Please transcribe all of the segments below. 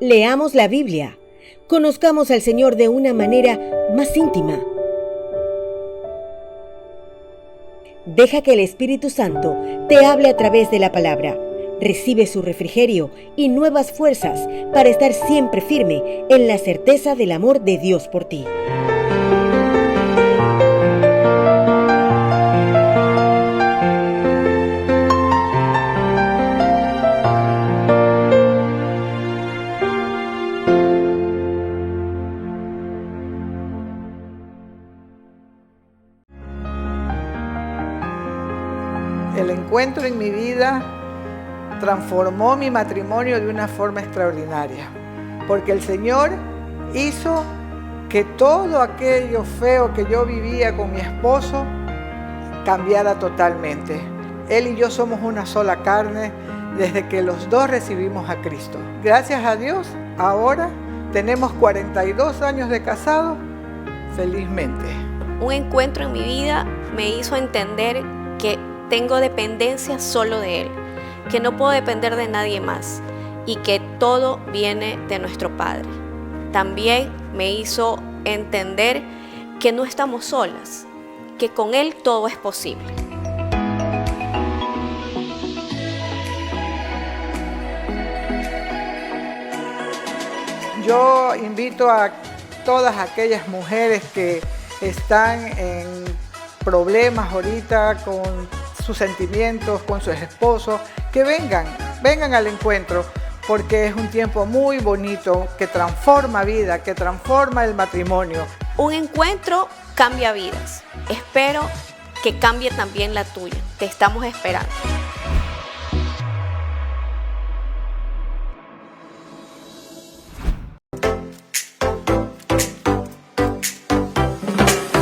Leamos la Biblia. Conozcamos al Señor de una manera más íntima. Deja que el Espíritu Santo te hable a través de la palabra. Recibe su refrigerio y nuevas fuerzas para estar siempre firme en la certeza del amor de Dios por ti. El encuentro en mi vida transformó mi matrimonio de una forma extraordinaria, porque el Señor hizo que todo aquello feo que yo vivía con mi esposo cambiara totalmente. Él y yo somos una sola carne desde que los dos recibimos a Cristo. Gracias a Dios, ahora tenemos 42 años de casado felizmente. Un encuentro en mi vida me hizo entender que tengo dependencia solo de Él, que no puedo depender de nadie más y que todo viene de nuestro Padre. También me hizo entender que no estamos solas, que con Él todo es posible. Yo invito a todas aquellas mujeres que están en problemas ahorita con sus sentimientos, con sus esposos, que vengan al encuentro, porque es un tiempo muy bonito que transforma vida, que transforma el matrimonio. Un encuentro cambia vidas. Espero que cambie también la tuya. Te estamos esperando.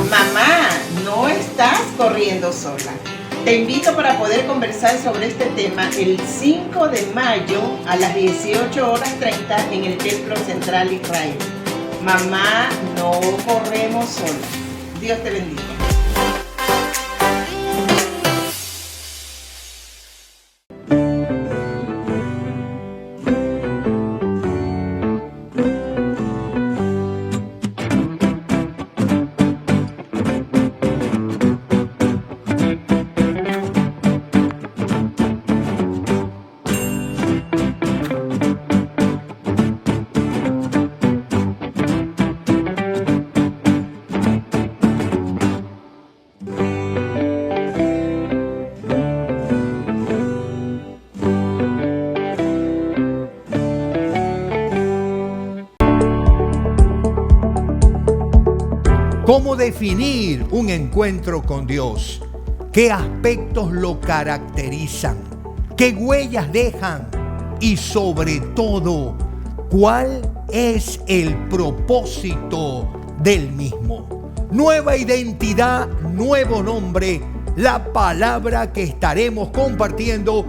Mamá, no estás corriendo sola. Te invito para poder conversar sobre este tema el 5 de mayo a las 18:30 en el Templo Central Israel. Mamá, no corremos sola. Dios te bendiga. ¿Cómo definir un encuentro con Dios? ¿Qué aspectos lo caracterizan? ¿Qué huellas dejan? Y sobre todo, ¿cuál es el propósito del mismo? Nueva identidad, nuevo nombre, la palabra que estaremos compartiendo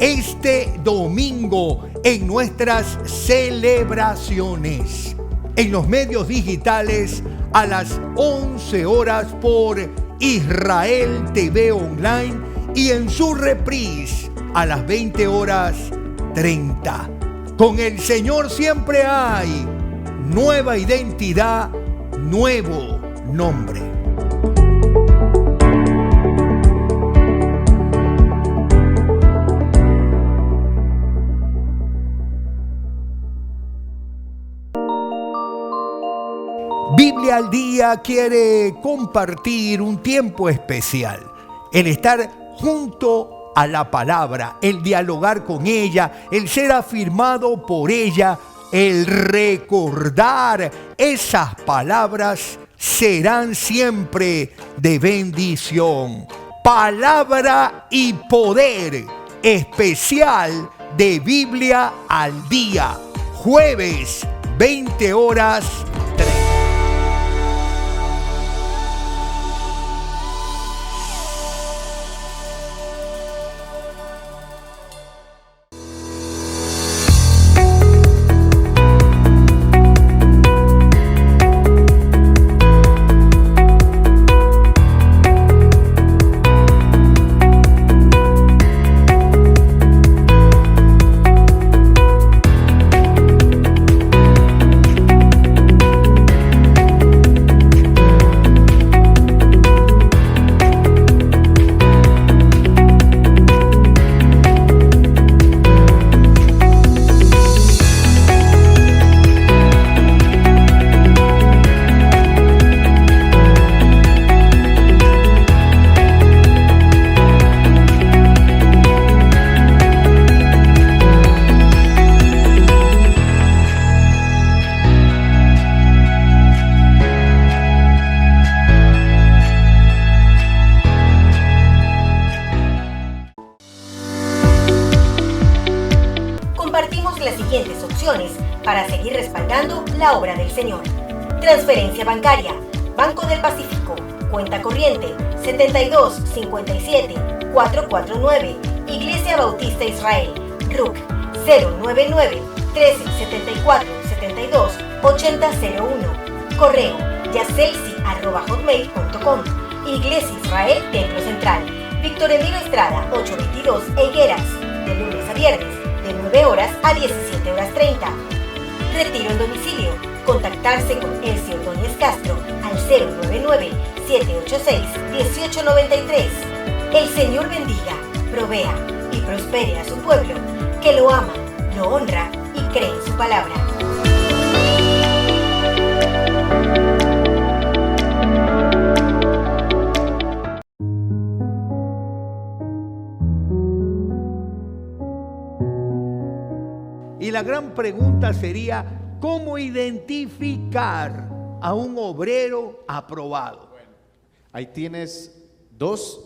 este domingo en nuestras celebraciones. En los medios digitales a las 11 horas por Israel TV Online y en su reprise a las 20:30. Con el Señor siempre hay nueva identidad, nuevo nombre. Biblia al Día quiere compartir un tiempo especial, el estar junto a la palabra, el dialogar con ella, el ser afirmado por ella, el recordar esas palabras serán siempre de bendición. Palabra y poder especial de Biblia al Día, jueves 20:30. la obra del Señor. Transferencia bancaria, Banco del Pacífico, cuenta corriente 7257-449, Iglesia Bautista Israel, RUC 099-1374-72-8001, correo yacelsi@hotmail.com, Iglesia Israel Templo Central, Víctor Emilio Estrada 822 Higueras, de lunes a viernes, de 9 horas a 17 horas 30. Retiro en domicilio. Contactarse con Elsie Ordóñez Castro al 099-786-1893. El Señor bendiga, provea y prospere a su pueblo, que lo ama, lo honra y cree en su palabra. Y la gran pregunta sería, ¿cómo identificar a un obrero aprobado? Ahí tienes dos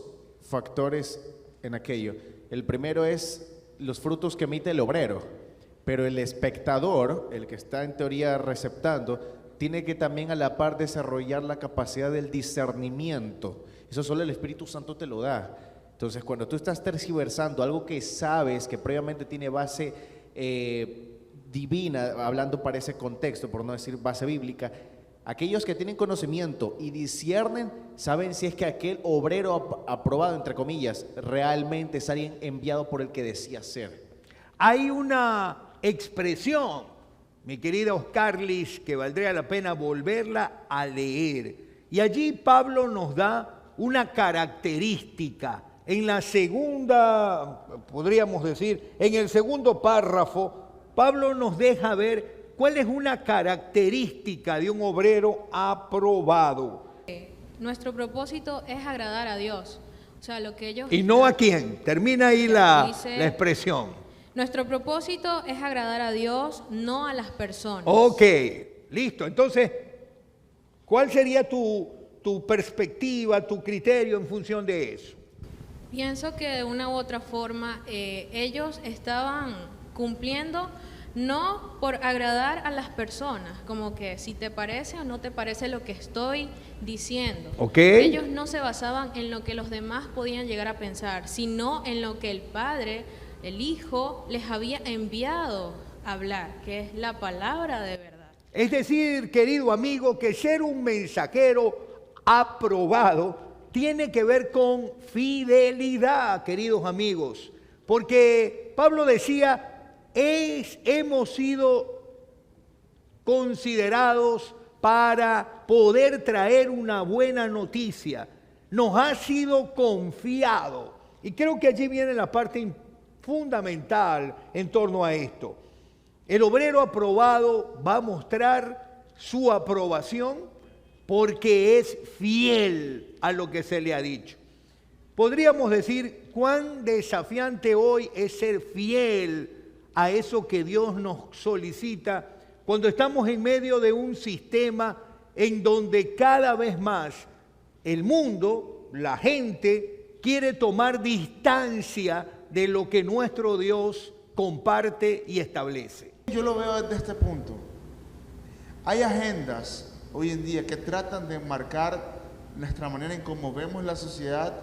factores en aquello. El primero es los frutos que emite el obrero, pero el espectador, el que está en teoría receptando, tiene que también a la par desarrollar la capacidad del discernimiento. Eso solo el Espíritu Santo te lo da. Entonces, cuando tú estás tergiversando algo que sabes que previamente tiene base divina, hablando para ese contexto, por no decir base bíblica, aquellos que tienen conocimiento y disciernen, saben si es que aquel obrero aprobado, entre comillas, realmente es alguien enviado por el que decía ser. Hay una expresión, mi querida Oscarlis, que valdría la pena volverla a leer. Y allí Pablo nos da una característica. En la segunda, podríamos decir, en el segundo párrafo, Pablo nos deja ver cuál es una característica de un obrero aprobado. Nuestro propósito es agradar a Dios. O sea, lo que ellos... ¿Y no a quién? Termina ahí la dice, expresión. Nuestro propósito es agradar a Dios, no a las personas. Ok, listo. Entonces, ¿cuál sería tu perspectiva, tu criterio en función de eso? Pienso que de una u otra forma ellos estaban cumpliendo no por agradar a las personas, como que si te parece o no te parece lo que estoy diciendo. Okay. Ellos no se basaban en lo que los demás podían llegar a pensar, sino en lo que el Padre, el Hijo, les había enviado a hablar, que es la palabra de verdad. Es decir, querido amigo, que ser un mensajero aprobado tiene que ver con fidelidad, queridos amigos, porque Pablo decía, hemos sido considerados para poder traer una buena noticia, nos ha sido confiado, y creo que allí viene la parte fundamental en torno a esto. El obrero aprobado va a mostrar su aprobación porque es fiel a lo que se le ha dicho. Podríamos decir cuán desafiante hoy es ser fiel a eso que Dios nos solicita cuando estamos en medio de un sistema en donde cada vez más el mundo, la gente, quiere tomar distancia de lo que nuestro Dios comparte y establece. Yo lo veo desde este punto. Hay agendas hoy en día que tratan de marcar nuestra manera en cómo vemos la sociedad,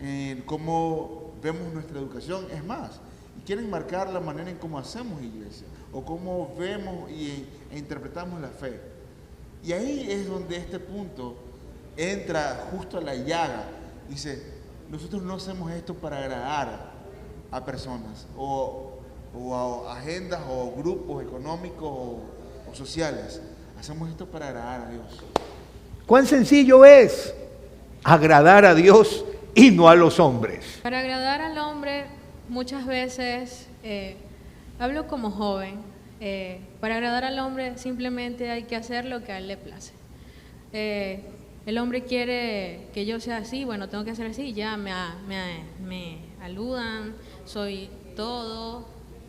en cómo vemos nuestra educación, es más, y quieren marcar la manera en cómo hacemos iglesia, o cómo vemos e interpretamos la fe. Y ahí es donde este punto entra justo a la llaga. Dice, nosotros no hacemos esto para agradar a personas, o a agendas, o grupos económicos, o sociales. Hacemos esto para agradar a Dios. ¿Cuán sencillo es agradar a Dios y no a los hombres? Para agradar al hombre, muchas veces, hablo como joven, para agradar al hombre simplemente hay que hacer lo que a él le place. El hombre quiere que yo sea así, bueno, tengo que hacer así, ya me aludan, soy todo,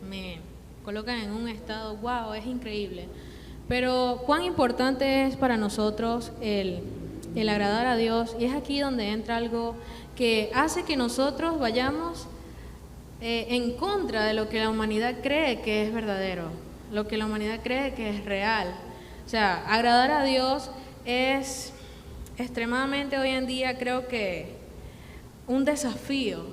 me colocan en un estado, wow, es increíble. Pero cuán importante es para nosotros el agradar a Dios, y es aquí donde entra algo que hace que nosotros vayamos en contra de lo que la humanidad cree que es verdadero, lo que la humanidad cree que es real. O sea, agradar a Dios es extremadamente hoy en día, creo que un desafío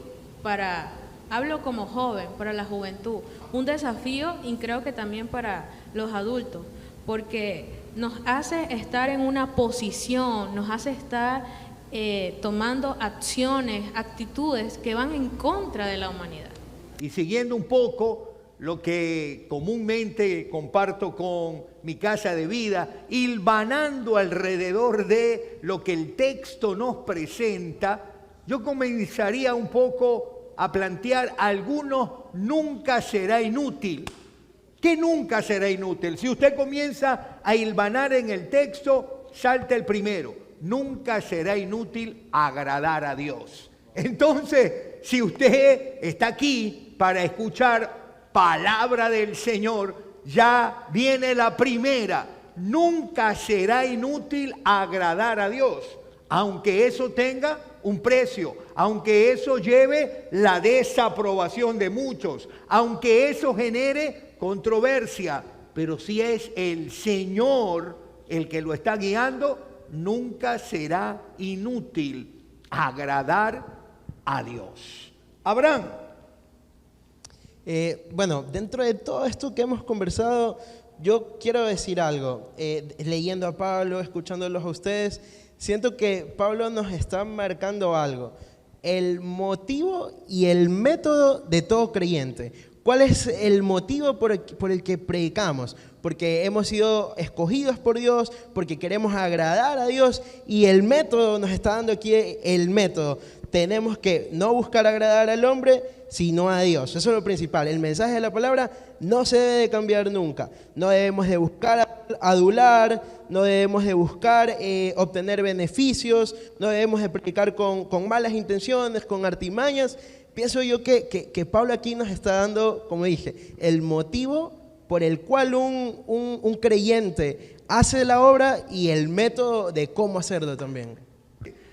hablo como joven, para la juventud, un desafío y creo que también para los adultos, porque nos hace estar en una posición, nos hace estar tomando acciones, actitudes que van en contra de la humanidad. Y siguiendo un poco lo que comúnmente comparto con mi casa de vida, hilvanando alrededor de lo que el texto nos presenta, yo comenzaría un poco a plantear algunos nunca será inútil. ¿Qué nunca será inútil? Si usted comienza a hilvanar en el texto, salta el primero. Nunca será inútil agradar a Dios. Entonces, si usted está aquí para escuchar palabra del Señor, ya viene la primera. Nunca será inútil agradar a Dios, aunque eso tenga un precio, aunque eso lleve la desaprobación de muchos, aunque eso genere controversia, pero si es el Señor el que lo está guiando, nunca será inútil agradar a Dios. Abraham. Bueno, dentro de todo esto que hemos conversado, yo quiero decir algo. Leyendo a Pablo, escuchándolos a ustedes, siento que Pablo nos está marcando algo. El motivo y el método de todo creyente. ¿Cuál es el motivo por el que predicamos? Porque hemos sido escogidos por Dios, porque queremos agradar a Dios, y el método nos está dando aquí el método. Tenemos que no buscar agradar al hombre, sino a Dios. Eso es lo principal. El mensaje de la palabra no se debe de cambiar nunca. No debemos de buscar adular, no debemos de buscar obtener beneficios, no debemos de predicar con malas intenciones, con artimañas. Pienso yo que Pablo aquí nos está dando, como dije, el motivo por el cual un creyente hace la obra y el método de cómo hacerlo también.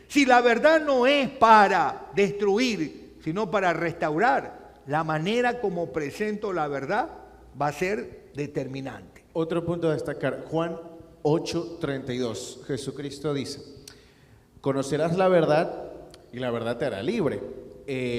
Si la verdad no es para destruir, sino para restaurar, la manera como presento la verdad va a ser determinante. Otro punto a destacar, Juan 8:32, Jesucristo dice, conocerás la verdad y la verdad te hará libre.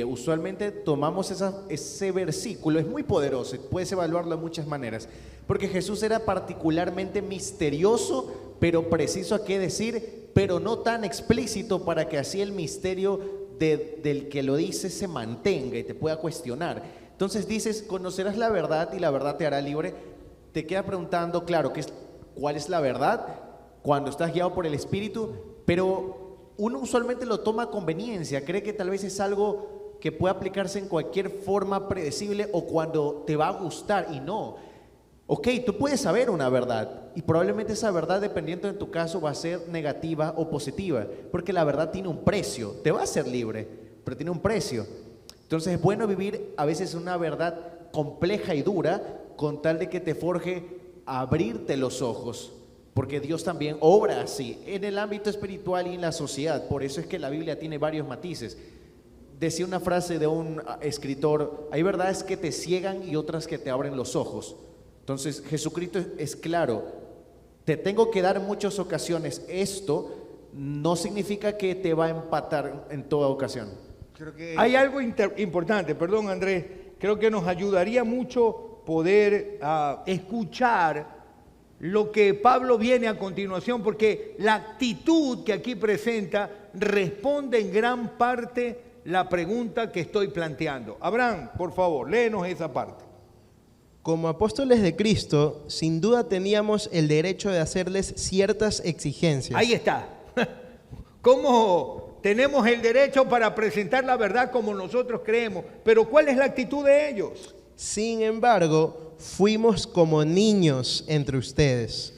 Usualmente tomamos ese versículo, es muy poderoso, puedes evaluarlo de muchas maneras, porque Jesús era particularmente misterioso, pero preciso a qué decir, pero no tan explícito para que así el misterio del que lo dice se mantenga y te pueda cuestionar. Entonces dices, conocerás la verdad y la verdad te hará libre. Te queda preguntando, claro, ¿cuál es la verdad? Cuando estás guiado por el Espíritu, pero uno usualmente lo toma a conveniencia, cree que tal vez es algo que puede aplicarse en cualquier forma predecible o cuando te va a gustar, y no. Ok, tú puedes saber una verdad y probablemente esa verdad, dependiendo de tu caso, va a ser negativa o positiva, porque la verdad tiene un precio, te va a hacer libre, pero tiene un precio. Entonces es bueno vivir a veces una verdad compleja y dura con tal de que te forje a abrirte los ojos. Porque Dios también obra así, en el ámbito espiritual y en la sociedad. Por eso es que la Biblia tiene varios matices. Decía una frase de un escritor, hay verdades que te ciegan y otras que te abren los ojos. Entonces Jesucristo es claro, te tengo que dar en muchas ocasiones esto, no significa que te va a empatar en toda ocasión. Creo que hay algo importante, perdón Andrés, creo que nos ayudaría mucho poder escuchar lo que Pablo viene a continuación, porque la actitud que aquí presenta responde en gran parte la pregunta que estoy planteando. Abraham, por favor, léenos esa parte. Como apóstoles de Cristo, sin duda teníamos el derecho de hacerles ciertas exigencias. Ahí está. ¿Cómo tenemos el derecho para presentar la verdad como nosotros creemos? Pero ¿cuál es la actitud de ellos? Sin embargo, fuimos como niños entre ustedes.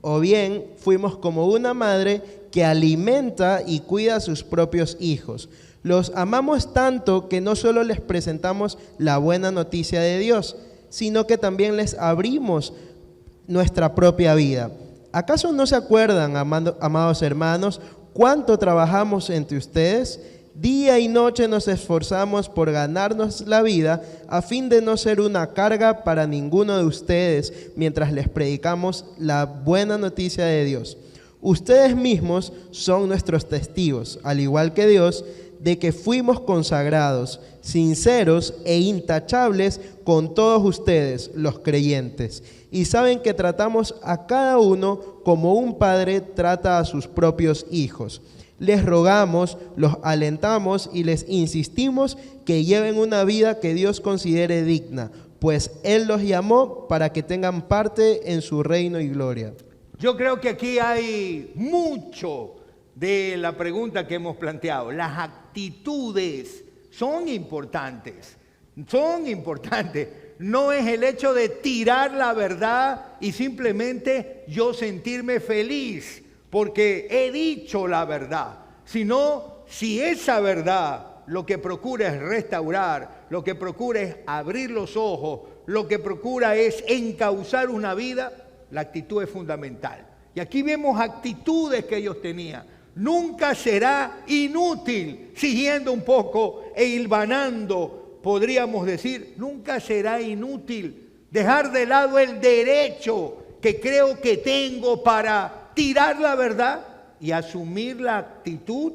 O bien, fuimos como una madre que alimenta y cuida a sus propios hijos. Los amamos tanto que no solo les presentamos la buena noticia de Dios, sino que también les abrimos nuestra propia vida. ¿Acaso no se acuerdan, amados hermanos, cuánto trabajamos entre ustedes día y noche nos esforzamos por ganarnos la vida a fin de no ser una carga para ninguno de ustedes mientras les predicamos la buena noticia de Dios. Ustedes mismos son nuestros testigos, al igual que Dios, de que fuimos consagrados, sinceros e intachables con todos ustedes, los creyentes. Y saben que tratamos a cada uno como un padre trata a sus propios hijos. Les rogamos, los alentamos y les insistimos que lleven una vida que Dios considere digna, pues Él los llamó para que tengan parte en su reino y gloria. Yo creo que aquí hay mucho de la pregunta que hemos planteado. Las actitudes son importantes, No es el hecho de tirar la verdad y simplemente yo sentirme feliz porque he dicho la verdad, sino si esa verdad lo que procura es restaurar, lo que procura es abrir los ojos, lo que procura es encauzar una vida, la actitud es fundamental. Y aquí vemos actitudes que ellos tenían. Nunca será inútil, siguiendo un poco e hilvanando, podríamos decir, nunca será inútil dejar de lado el derecho que creo que tengo para tirar la verdad y asumir la actitud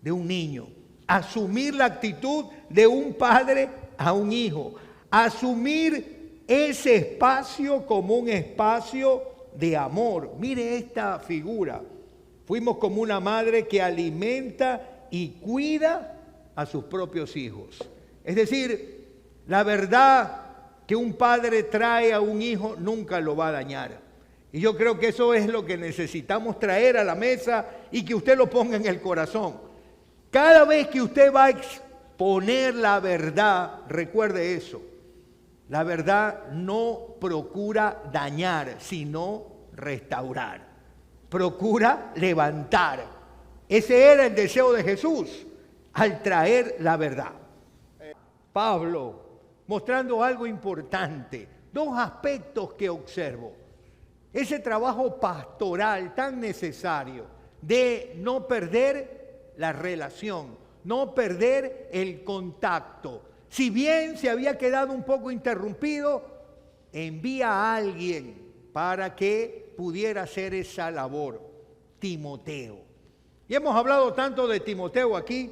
de un niño, asumir la actitud de un padre a un hijo, asumir ese espacio como un espacio de amor. Mire esta figura. Fuimos como una madre que alimenta y cuida a sus propios hijos. Es decir, la verdad que un padre trae a un hijo nunca lo va a dañar. Y yo creo que eso es lo que necesitamos traer a la mesa y que usted lo ponga en el corazón. Cada vez que usted va a exponer la verdad, recuerde eso. La verdad no procura dañar, sino restaurar. Procura levantar. Ese era el deseo de Jesús al traer la verdad. Pablo, mostrando algo importante, dos aspectos que observo. Ese trabajo pastoral tan necesario de no perder la relación, no perder el contacto. Si bien se había quedado un poco interrumpido, envía a alguien para que pudiera hacer esa labor, Timoteo. Y hemos hablado tanto de Timoteo aquí,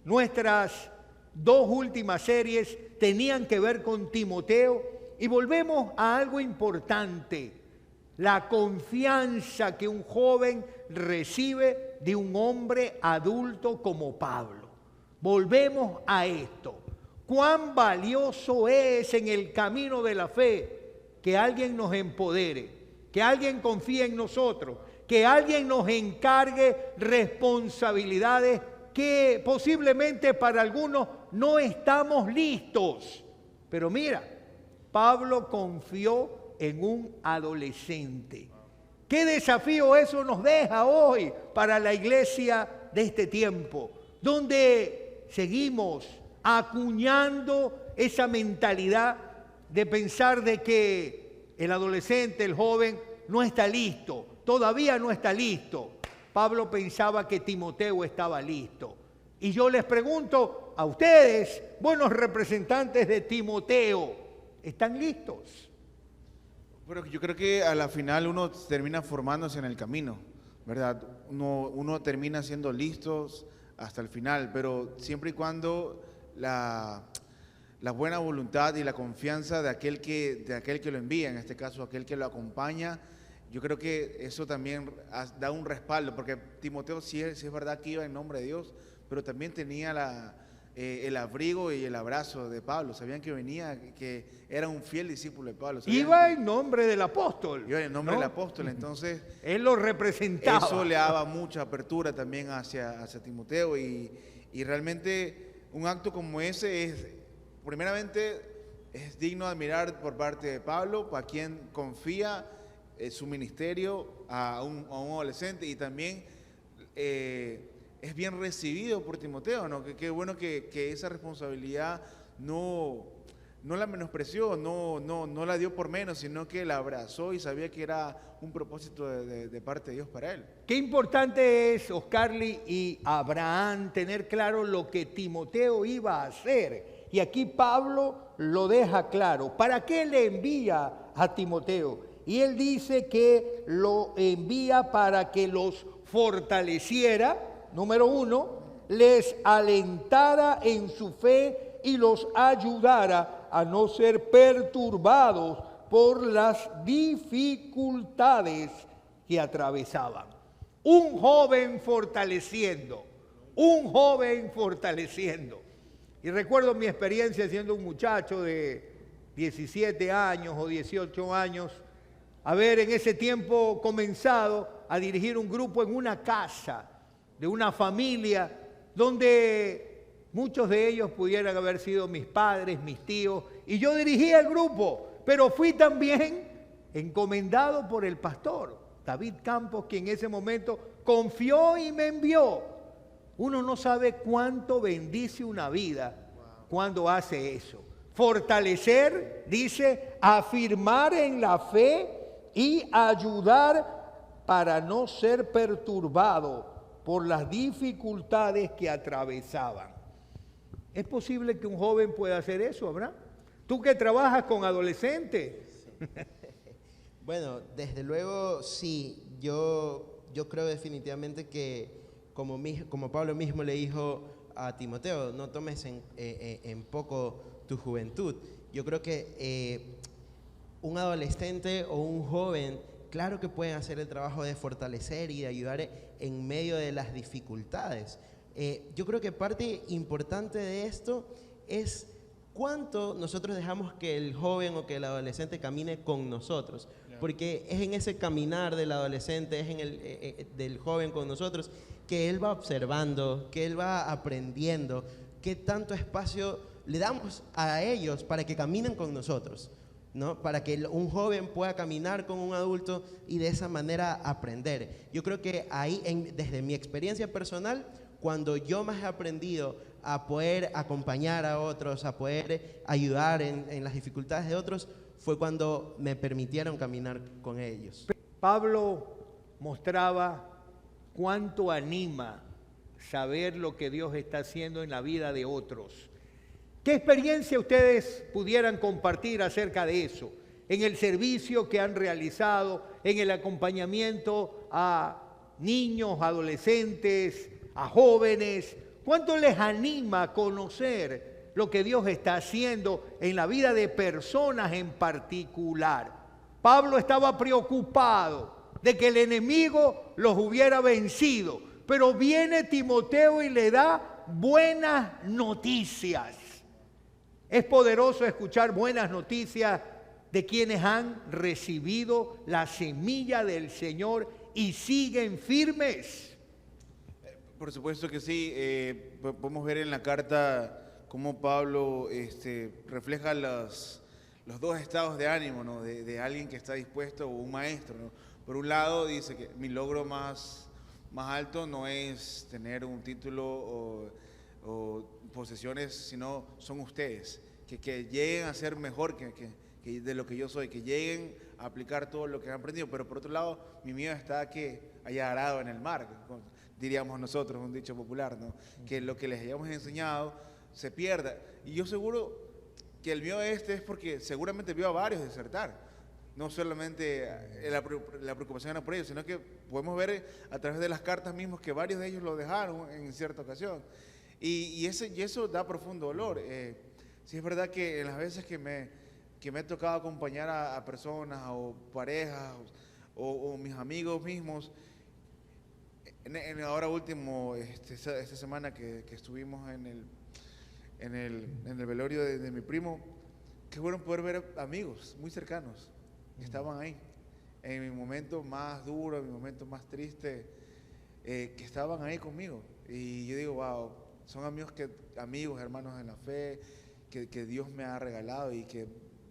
nuestras dos últimas series tenían que ver con Timoteo y volvemos a algo importante, la confianza que un joven recibe de un hombre adulto como Pablo. Volvemos a esto. Cuán valioso es en el camino de la fe que alguien nos empodere, que alguien confíe en nosotros, que alguien nos encargue responsabilidades que posiblemente para algunos no estamos listos. Pero mira, Pablo confió en un adolescente. ¿Qué desafío eso nos deja hoy para la iglesia de este tiempo? Donde seguimos acuñando esa mentalidad de pensar de que el adolescente, el joven, no está listo, todavía no está listo. Pablo pensaba que Timoteo estaba listo. Y yo les pregunto a ustedes, buenos representantes de Timoteo, ¿están listos? Pero yo creo que a la final uno termina formándose en el camino, ¿verdad? Uno termina siendo listos hasta el final, pero siempre y cuando la buena voluntad y la confianza de aquel que lo envía, en este caso aquel que lo acompaña, yo creo que eso también da un respaldo, porque Timoteo sí es verdad que iba en nombre de Dios, pero también tenía el abrigo y el abrazo de Pablo. Sabían que venía, que era un fiel discípulo de Pablo. Iba en nombre del apóstol. Iba en nombre del apóstol, entonces él lo representaba. Eso le daba mucha apertura también hacia Timoteo y realmente un acto como ese primeramente es digno de admirar por parte de Pablo, para quien confía su ministerio a un adolescente, y también es bien recibido por Timoteo, ¿no? Qué bueno que esa responsabilidad no no la menospreció, no la dio por menos, sino que la abrazó y sabía que era un propósito de parte de Dios para él. Qué importante es, Oscarly y Abraham, tener claro lo que Timoteo iba a hacer. Y aquí Pablo lo deja claro. ¿Para qué le envía a Timoteo? Y él dice que lo envía para que los fortaleciera, número 1, les alentara en su fe y los ayudara a no ser perturbados por las dificultades que atravesaban. Un joven fortaleciendo, un joven fortaleciendo. Y recuerdo mi experiencia siendo un muchacho de 17 años o 18 años, haber en ese tiempo comenzado a dirigir un grupo en una casa de una familia donde muchos de ellos pudieran haber sido mis padres, mis tíos, y yo dirigía el grupo, pero fui también encomendado por el pastor David Campos, quien en ese momento confió y me envió. Uno no sabe cuánto bendice una vida cuando hace eso. Fortalecer, dice, afirmar en la fe y ayudar para no ser perturbado por las dificultades que atravesaban. ¿Es posible que un joven pueda hacer eso, Abraham? Tú que trabajas con adolescentes. Bueno, desde luego sí, yo creo definitivamente que como Pablo mismo le dijo a Timoteo, no tomes en poco tu juventud. Yo creo que un adolescente o un joven, claro que pueden hacer el trabajo de fortalecer y de ayudar en medio de las dificultades. Yo creo que parte importante de esto es cuánto nosotros dejamos que el joven o que el adolescente camine con nosotros. Porque es en ese caminar del adolescente, es en el del joven con nosotros, que él va observando, que él va aprendiendo, qué tanto espacio le damos a ellos para que caminen con nosotros, ¿no? Para que un joven pueda caminar con un adulto y de esa manera aprender. Yo creo que ahí, desde mi experiencia personal, cuando yo más he aprendido a poder acompañar a otros, a poder ayudar en las dificultades de otros, fue cuando me permitieron caminar con ellos. Pablo mostraba cuánto anima saber lo que Dios está haciendo en la vida de otros. ¿Qué experiencia ustedes pudieran compartir acerca de eso? En el servicio que han realizado, en el acompañamiento a niños, adolescentes, a jóvenes. ¿Cuánto les anima a conocer lo que Dios está haciendo en la vida de personas en particular? Pablo estaba preocupado de que el enemigo los hubiera vencido, pero viene Timoteo y le da buenas noticias. Es poderoso escuchar buenas noticias de quienes han recibido la semilla del Señor y siguen firmes. Por supuesto que sí. Podemos ver en la carta cómo Pablo refleja los dos estados de ánimo, ¿no? de alguien que está dispuesto, o un maestro, ¿no? Por un lado dice que mi logro más alto no es tener un título o posesiones, sino son ustedes, que lleguen a ser mejor que de lo que yo soy, que lleguen a aplicar todo lo que han aprendido. Pero por otro lado, mi miedo está que haya arado en el mar, diríamos nosotros, un dicho popular, ¿no? Que lo que les hayamos enseñado se pierda. Y yo seguro que el mío es porque seguramente vio a varios desertar. No solamente la preocupación era por ellos, sino que podemos ver a través de las cartas mismas que varios de ellos lo dejaron en cierta ocasión. Y eso da profundo dolor. Sí es verdad que en las veces que me he tocado acompañar a personas o parejas o mis amigos mismos, ahora último, esta semana que estuvimos en el velorio de mi primo, qué bueno poder ver amigos muy cercanos que estaban ahí, en mi momento más duro, en mi momento más triste, que estaban ahí conmigo. Y yo digo, wow, son amigos, hermanos en la fe, que Dios me ha regalado y que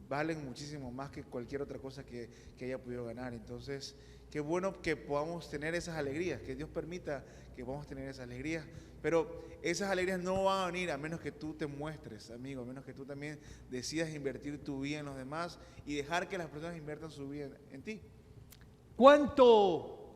valen muchísimo más que cualquier otra cosa que haya podido ganar. Entonces, Qué bueno que podamos tener esas alegrías, que Dios permita que podamos tener esas alegrías. Pero esas alegrías no van a venir a menos que tú te muestres, amigo, a menos que tú también decidas invertir tu vida en los demás y dejar que las personas inviertan su vida en ti. ¿Cuánto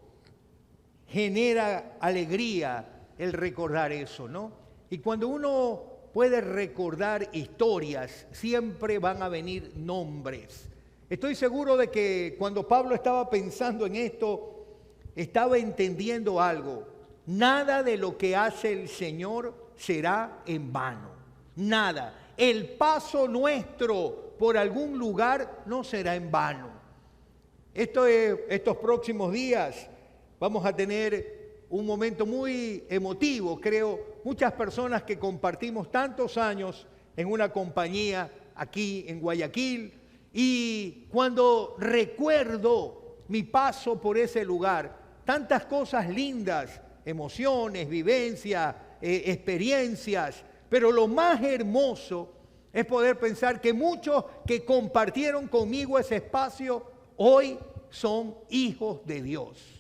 genera alegría el recordar eso, no? Y cuando uno puede recordar historias, siempre van a venir nombres. Estoy seguro de que cuando Pablo estaba pensando en esto, estaba entendiendo algo. Nada de lo que hace el Señor será en vano. Nada. El paso nuestro por algún lugar no será en vano. Estos próximos días vamos a tener un momento muy emotivo, creo. Muchas personas que compartimos tantos años en una compañía aquí en Guayaquil, y cuando recuerdo mi paso por ese lugar, tantas cosas lindas, emociones, vivencias, experiencias, pero lo más hermoso es poder pensar que muchos que compartieron conmigo ese espacio hoy son hijos de Dios.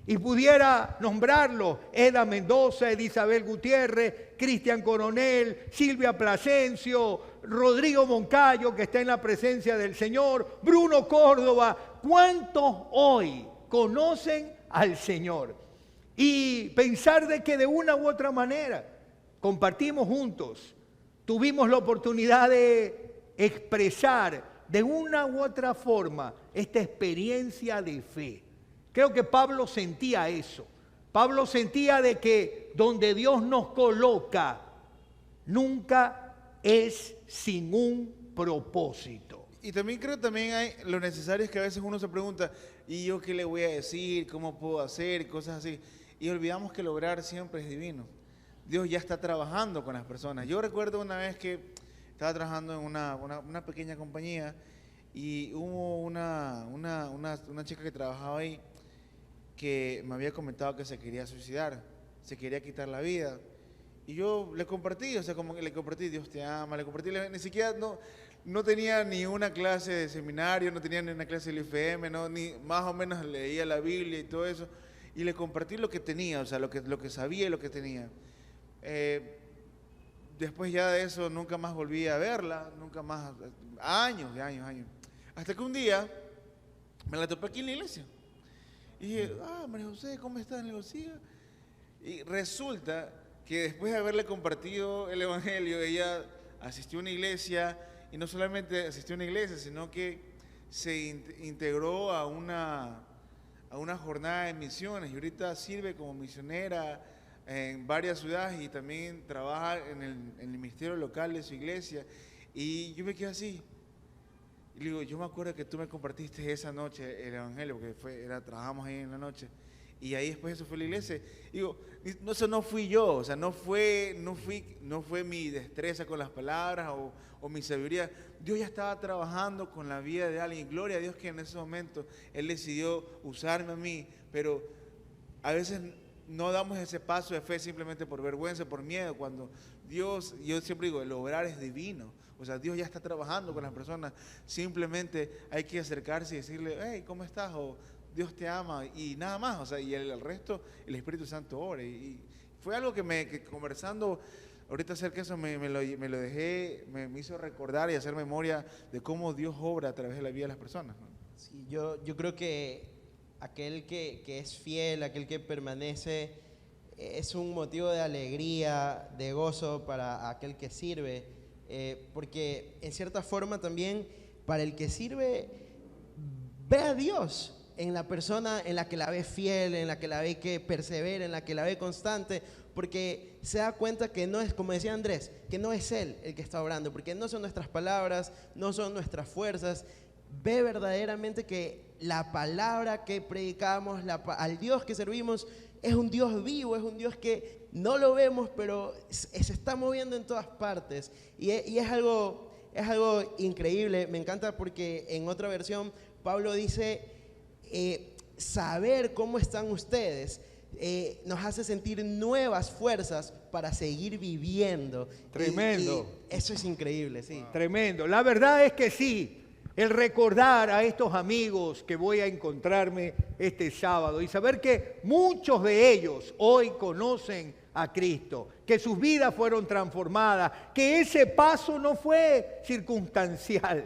Y pudiera nombrarlos: Eda Mendoza, Edisabel Gutiérrez, Cristian Coronel, Silvia Plasencio, Rodrigo Moncayo, que está en la presencia del Señor, Bruno Córdoba. ¿Cuántos hoy conocen al Señor? Y pensar de que de una u otra manera compartimos juntos, tuvimos la oportunidad de expresar de una u otra forma esta experiencia de fe. Creo que Pablo sentía eso. Pablo sentía de que donde Dios nos coloca nunca es sin un propósito. Y también creo que hay lo necesario es que a veces uno se pregunta, ¿y yo qué le voy a decir? ¿Cómo puedo hacer? Cosas así. Y olvidamos que lograr siempre es divino. Dios ya está trabajando con las personas. Yo recuerdo una vez que estaba trabajando en una pequeña compañía y hubo una chica que trabajaba ahí que me había comentado que se quería suicidar, se quería quitar la vida. Y yo le compartí, o sea, como que le compartí, Dios te ama, le compartí, ni siquiera, no tenía ni una clase de seminario, no tenía ni una clase del IFM, ni más o menos leía la Biblia y todo eso, y le compartí lo que tenía, o sea, lo que sabía y lo que tenía. Después ya de eso nunca más volví a verla, nunca más, años. Hasta que un día me la topé aquí en la iglesia. Y dije, María José, ¿cómo estás? Le digo, sí. Y resulta que después de haberle compartido el evangelio, ella asistió a una iglesia, y no solamente asistió a una iglesia, sino que se integró a una jornada de misiones, y ahorita sirve como misionera en varias ciudades y también trabaja en el ministerio local de su iglesia. Y yo me quedé así. Y le digo, yo me acuerdo que tú me compartiste esa noche el evangelio, porque trabajamos ahí en la noche. Y ahí después eso fue la iglesia. Y digo, eso no fui yo, o sea, no fue mi destreza con las palabras o mi sabiduría. Dios ya estaba trabajando con la vida de alguien. Gloria a Dios que en ese momento Él decidió usarme a mí, pero a veces no damos ese paso de fe simplemente por vergüenza, por miedo, cuando Dios, yo siempre digo, el obrar es divino. O sea, Dios ya está trabajando con las personas. Simplemente hay que acercarse y decirle, hey, ¿cómo estás? O Dios te ama, y nada más. O sea, y el resto, el Espíritu Santo ora. Y fue algo que conversando ahorita acerca de eso me lo dejé, me hizo recordar y hacer memoria de cómo Dios obra a través de la vida de las personas, ¿no? Sí, yo creo que aquel que es fiel, aquel que permanece, es un motivo de alegría, de gozo para aquel que sirve. Porque en cierta forma también para el que sirve ve a Dios en la persona en la que la ve fiel, en la que la ve que persevera, en la que la ve constante, porque se da cuenta que no es, como decía Andrés, que no es Él el que está obrando, porque no son nuestras palabras, no son nuestras fuerzas. Ve verdaderamente que la palabra que predicamos, al Dios que servimos, es un Dios vivo, es un Dios que no lo vemos, pero se está moviendo en todas partes. Y es algo increíble. Me encanta porque en otra versión Pablo dice, saber cómo están ustedes nos hace sentir nuevas fuerzas para seguir viviendo. Tremendo. Y eso es increíble, sí. Tremendo. La verdad es que sí. el recordar a estos amigos que voy a encontrarme este sábado y saber que muchos de ellos hoy conocen a Cristo, que sus vidas fueron transformadas, que ese paso no fue circunstancial,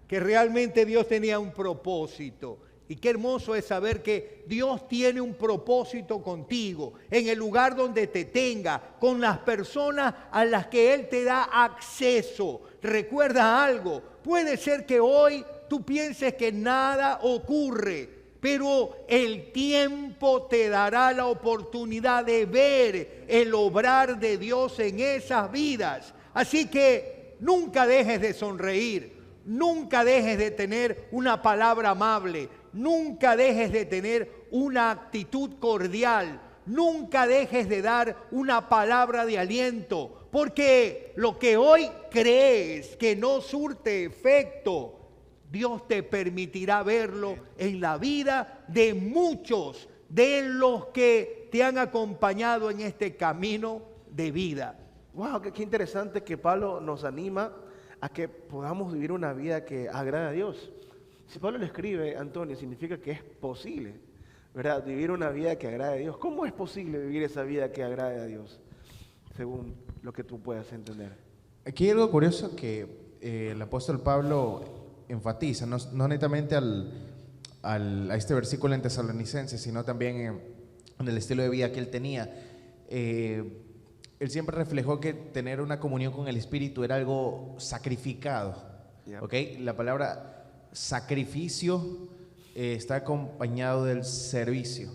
que realmente Dios tenía un propósito. Y qué hermoso es saber que Dios tiene un propósito contigo, en el lugar donde te tenga, con las personas a las que Él te da acceso. Recuerda algo, puede ser que hoy tú pienses que nada ocurre, pero el tiempo te dará la oportunidad de ver el obrar de Dios en esas vidas. Así que nunca dejes de sonreír, nunca dejes de tener una palabra amable, nunca dejes de tener una actitud cordial, nunca dejes de dar una palabra de aliento, porque lo que hoy crees que no surte efecto, Dios te permitirá verlo en la vida de muchos de los que te han acompañado en este camino de vida. Wow, qué interesante que Pablo nos anima a que podamos vivir una vida que agrade a Dios. Si Pablo lo escribe, Antonio, significa que es posible, ¿verdad? Vivir una vida que agrade a Dios. ¿Cómo es posible vivir esa vida que agrade a Dios? Según lo que tú puedas entender. Aquí hay algo curioso que el apóstol Pablo enfatiza, no netamente a este versículo en Tesalonicenses, sino también en el estilo de vida que él tenía. Él siempre reflejó que tener una comunión con el Espíritu era algo sacrificado. Yeah. ¿Okay? La palabra sacrificio está acompañado del servicio,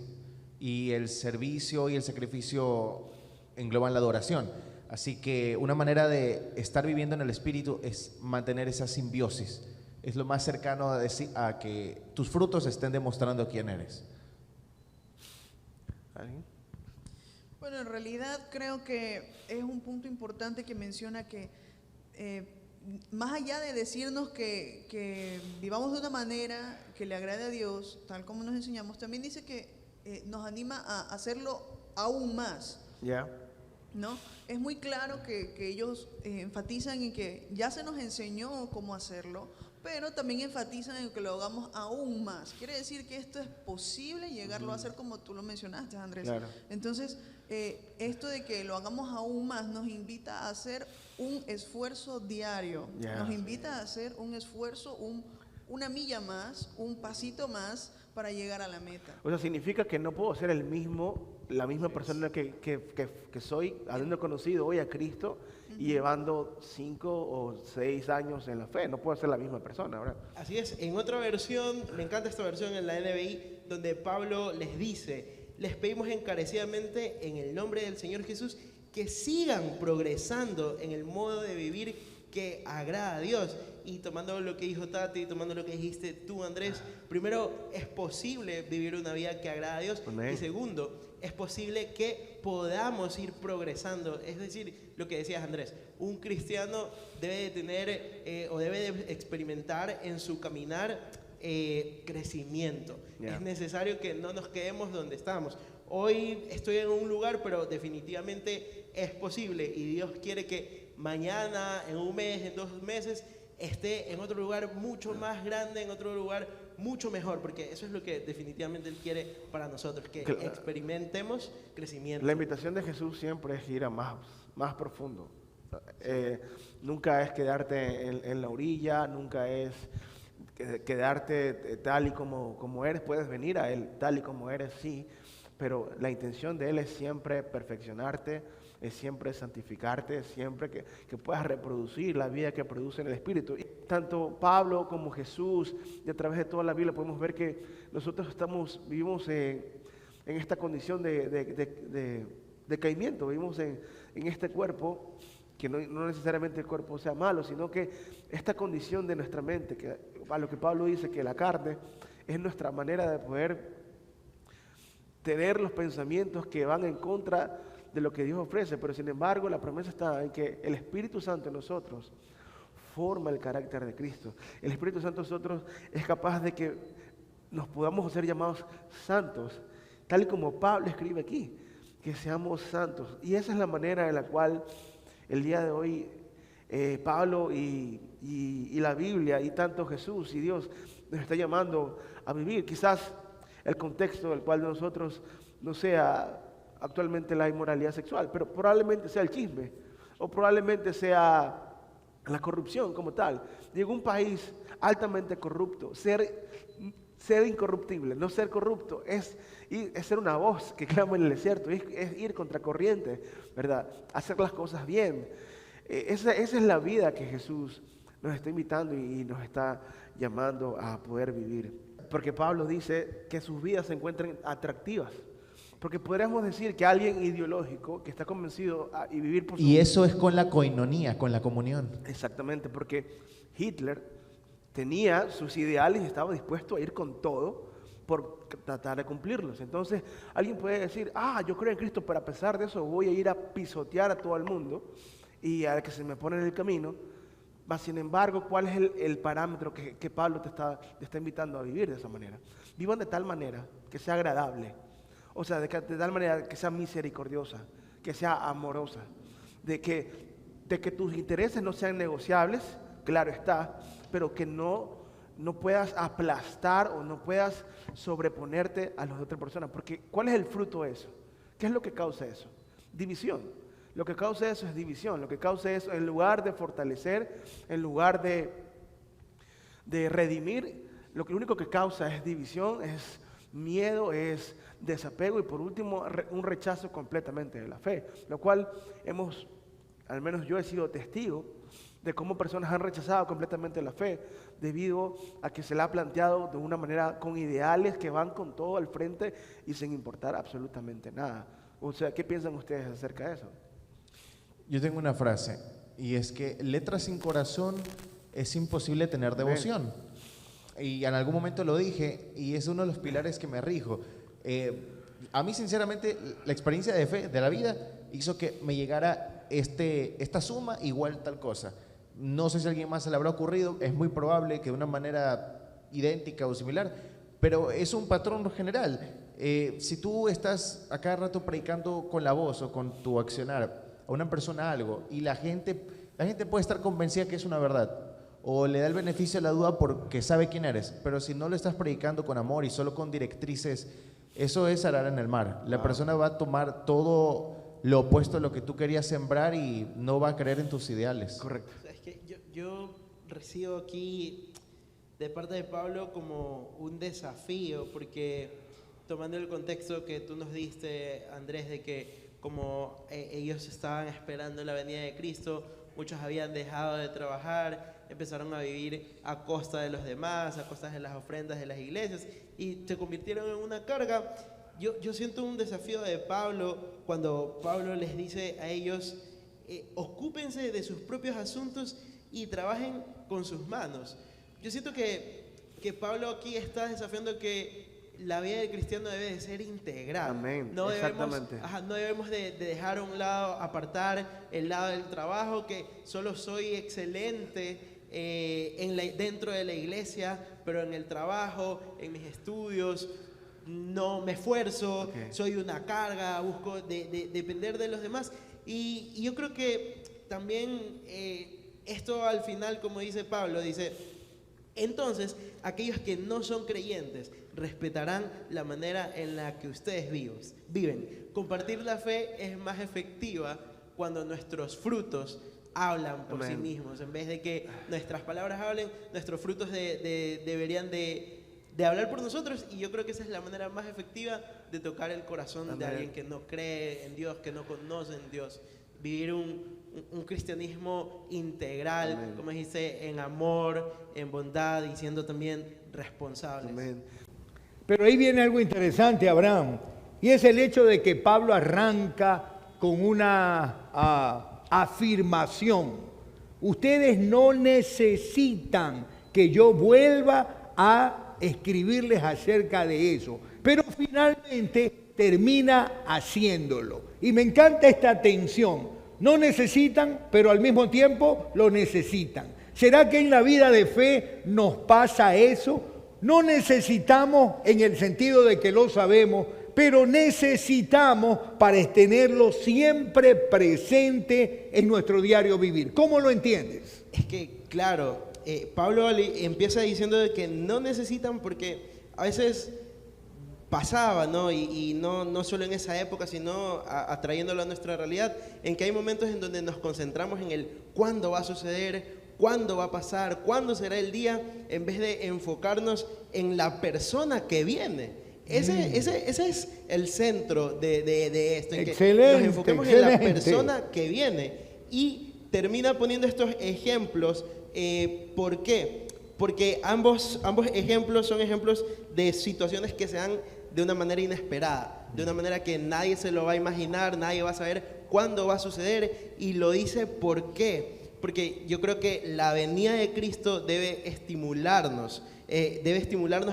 y el servicio y el sacrificio engloban la adoración. Así que una manera de estar viviendo en el Espíritu es mantener esa simbiosis. Es lo más cercano a que tus frutos estén demostrando quién eres. ¿Alguien? Bueno, en realidad creo que es un punto importante que menciona que más allá de decirnos que vivamos de una manera que le agrade a Dios, tal como nos enseñamos, también dice que nos anima a hacerlo aún más. Ya. ¿No? Es muy claro que ellos enfatizan en que ya se nos enseñó cómo hacerlo, pero también enfatizan en que lo hagamos aún más. Quiere decir que esto es posible llegarlo a hacer como tú lo mencionaste, Andrés. Claro. Entonces, esto de que lo hagamos aún más nos invita a hacer un esfuerzo diario. Yeah. Nos invita a hacer un esfuerzo, una milla más, un pasito más para llegar a la meta. O sea, significa que no puedo ser la misma persona que soy, habiendo conocido hoy a Cristo y llevando 5 o 6 años en la fe. No puedo ser la misma persona, ¿verdad? Así es. En otra versión, me encanta esta versión en la NBI, donde Pablo les dice: les pedimos encarecidamente en el nombre del Señor Jesús que sigan progresando en el modo de vivir que agrada a Dios. Y tomando lo que dijo Tati, tomando lo que dijiste tú, Andrés, primero, es posible vivir una vida que agrada a Dios. Amén. Y segundo, es posible que podamos ir progresando. Es decir, lo que decías, Andrés, un cristiano debe de tener o debe de experimentar en su caminar crecimiento. Yeah. Es necesario que no nos quedemos donde estamos. Hoy estoy en un lugar, pero definitivamente es posible, y Dios quiere que mañana, en un mes, en 2 meses, esté en otro lugar mucho más grande, en otro lugar mucho mejor, porque eso es lo que definitivamente Él quiere para nosotros, que experimentemos crecimiento. La invitación de Jesús siempre es ir a más profundo. Nunca es quedarte en la orilla, nunca es quedarte tal y como eres. Puedes venir a Él tal y como eres, sí, pero la intención de Él es siempre perfeccionarte, es siempre santificarte, es siempre que puedas reproducir la vida que produce en el Espíritu. Y tanto Pablo como Jesús, y a través de toda la Biblia podemos ver que nosotros vivimos en esta condición de decaimiento, vivimos en este cuerpo, que no necesariamente el cuerpo sea malo, sino que esta condición de nuestra mente, que a lo que Pablo dice que la carne es nuestra manera de poder tener los pensamientos que van en contra de lo que Dios ofrece, pero sin embargo la promesa está en que el Espíritu Santo en nosotros forma el carácter de Cristo. El Espíritu Santo en nosotros es capaz de que nos podamos ser llamados santos, tal y como Pablo escribe aquí, que seamos santos. Y esa es la manera en la cual el día de hoy Pablo y la Biblia y tanto Jesús y Dios nos está llamando a vivir. Quizás el contexto del cual de nosotros no sea actualmente la inmoralidad sexual, pero probablemente sea el chisme o probablemente sea la corrupción como tal. Y en un país altamente corrupto, ser incorruptible, no ser corrupto, es ser una voz que clama en el desierto, es ir contra corriente, ¿verdad? Hacer las cosas bien. Esa es la vida que Jesús nos está invitando y nos está llamando a poder vivir. Porque Pablo dice que sus vidas se encuentren atractivas. Porque podríamos decir que alguien ideológico que está convencido y vivir por su... Y eso es con la coinonía, con la comunión. Exactamente, porque Hitler tenía sus ideales y estaba dispuesto a ir con todo por tratar de cumplirlos. Entonces, alguien puede decir, yo creo en Cristo, pero a pesar de eso voy a ir a pisotear a todo el mundo y a que se me pone en el camino. Sin embargo, ¿cuál es el parámetro que Pablo te está invitando a vivir de esa manera? Vivan de tal manera que sea agradable. O sea, de tal manera que sea misericordiosa, que sea amorosa, de que tus intereses no sean negociables, claro está, pero que no puedas aplastar o no puedas sobreponerte a las otras personas. Porque ¿cuál es el fruto de eso? ¿Qué es lo que causa eso? División. Lo que causa eso es división. Lo que causa eso, en lugar de fortalecer, en lugar de redimir, lo único que causa es división, es miedo, es desapego y por último un rechazo completamente de la fe, lo cual al menos yo he sido testigo de cómo personas han rechazado completamente la fe debido a que se la ha planteado de una manera con ideales que van con todo al frente y sin importar absolutamente nada. O sea, ¿qué piensan ustedes acerca de eso? Yo tengo una frase y es que letra sin corazón es imposible tener devoción. Y en algún momento lo dije y es uno de los pilares que me rijo. A mí sinceramente la experiencia de fe de la vida hizo que me llegara esta suma igual tal cosa. No sé si a alguien más se le habrá ocurrido, es muy probable que de una manera idéntica o similar, pero es un patrón general. Si tú estás a cada rato predicando con la voz o con tu accionar a una persona algo y la gente puede estar convencida que es una verdad o le da el beneficio de la duda porque sabe quién eres, pero si no lo estás predicando con amor y solo con directrices, eso es arena en el mar. La persona va a tomar todo lo opuesto a lo que tú querías sembrar y no va a creer en tus ideales. Correcto. O sea, es que yo recibo aquí de parte de Pablo como un desafío, porque tomando el contexto que tú nos diste, Andrés, de que como ellos estaban esperando la venida de Cristo, muchos habían dejado de trabajar, empezaron a vivir a costa de los demás, a costa de las ofrendas de las iglesias y se convirtieron en una carga. Yo siento un desafío de Pablo cuando Pablo les dice a ellos, ocúpense de sus propios asuntos y trabajen con sus manos. Yo siento que Pablo aquí está desafiando que la vida del cristiano debe de ser integral. Amén. No exactamente. no debemos de dejar a un lado, apartar el lado del trabajo, que solo soy excelente dentro de la iglesia, pero en el trabajo, en mis estudios, no me esfuerzo, soy una carga, busco depender de los demás. Y yo creo que también esto al final, como dice Pablo, dice, entonces aquellos que no son creyentes respetarán la manera en la que ustedes viven. Compartir la fe es más efectiva cuando nuestros frutos hablan por sí mismos. En vez de que nuestras palabras hablen, nuestros frutos deberían de hablar por nosotros, y yo creo que esa es la manera más efectiva de tocar el corazón de alguien que no cree en Dios, que no conoce en Dios. Vivir un cristianismo integral, como dijiste, en amor, en bondad y siendo también responsables. Pero ahí viene algo interesante, Abraham, y es el hecho de que Pablo arranca con una afirmación. Ustedes no necesitan que yo vuelva a escribirles acerca de eso, pero finalmente termina haciéndolo. Y me encanta esta tensión. No necesitan, pero al mismo tiempo lo necesitan. ¿Será que en la vida de fe nos pasa eso? No necesitamos en el sentido de que lo sabemos, pero necesitamos para tenerlo siempre presente en nuestro diario vivir. ¿Cómo lo entiendes? Es que, claro, Pablo empieza diciendo de que no necesitan porque a veces pasaba, ¿no? Y no solo en esa época, sino atrayéndolo a nuestra realidad, en que hay momentos en donde nos concentramos en el cuándo va a suceder, cuándo va a pasar, cuándo será el día, en vez de enfocarnos en la persona que viene. Ese es el centro de esto, en que nos enfoquemos en la persona que viene. Y termina poniendo estos ejemplos. ¿Por qué? Porque ambos ejemplos son ejemplos de situaciones que se dan de una manera inesperada, de una manera que nadie se lo va a imaginar, nadie va a saber cuándo va a suceder, y lo dice ¿por qué? Porque yo creo que la venida de Cristo debe estimularnos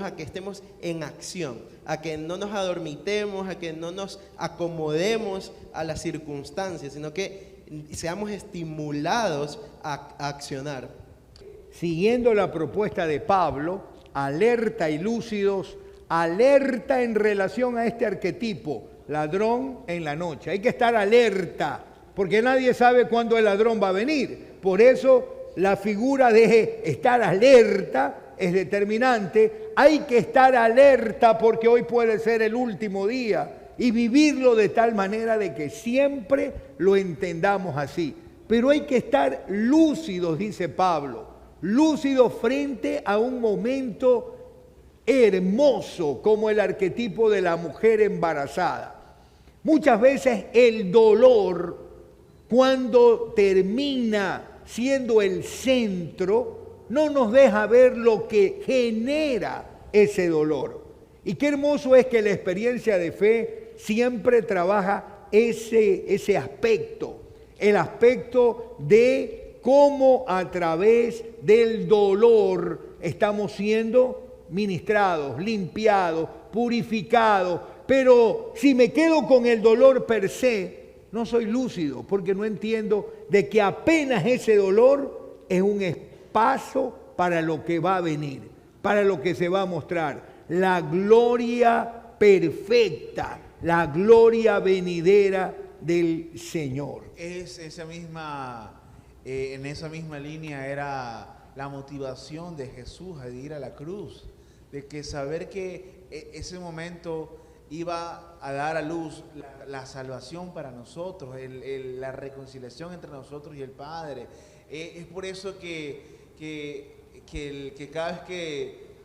a que estemos en acción, a que no nos adormitemos, a que no nos acomodemos a las circunstancias, sino que seamos estimulados a accionar. Siguiendo la propuesta de Pablo, alerta y lúcidos, alerta en relación a este arquetipo, ladrón en la noche. Hay que estar alerta, porque nadie sabe cuándo el ladrón va a venir. Por eso la figura de estar alerta es determinante. Hay que estar alerta porque hoy puede ser el último día y vivirlo de tal manera de que siempre lo entendamos así. Pero hay que estar lúcidos, dice Pablo, lúcidos frente a un momento hermoso como el arquetipo de la mujer embarazada. Muchas veces el dolor, cuando termina siendo el centro, no nos deja ver lo que genera ese dolor. Y qué hermoso es que la experiencia de fe siempre trabaja ese aspecto, el aspecto de cómo a través del dolor estamos siendo ministrados, limpiados, purificados. Pero si me quedo con el dolor per se, no soy lúcido, porque no entiendo de que apenas ese dolor es un paso para lo que va a venir, para lo que se va a mostrar, la gloria perfecta, la gloria venidera del Señor. En esa misma línea era la motivación de Jesús a ir a la cruz, de que saber que ese momento iba a dar a luz la salvación para nosotros, la reconciliación entre nosotros y el Padre. Es por eso que cada vez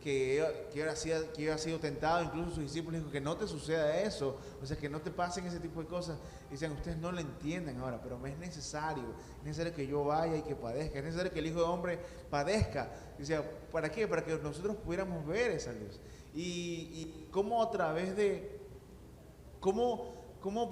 que yo ha sido tentado, incluso sus discípulos dijo que no te suceda eso, o sea, que no te pasen ese tipo de cosas. Dicen, ustedes no lo entienden ahora, pero es necesario que yo vaya y que padezca, es necesario que el Hijo de Hombre padezca. Dice, ¿para qué? Para que nosotros pudiéramos ver esa luz. Y cómo a través de, cómo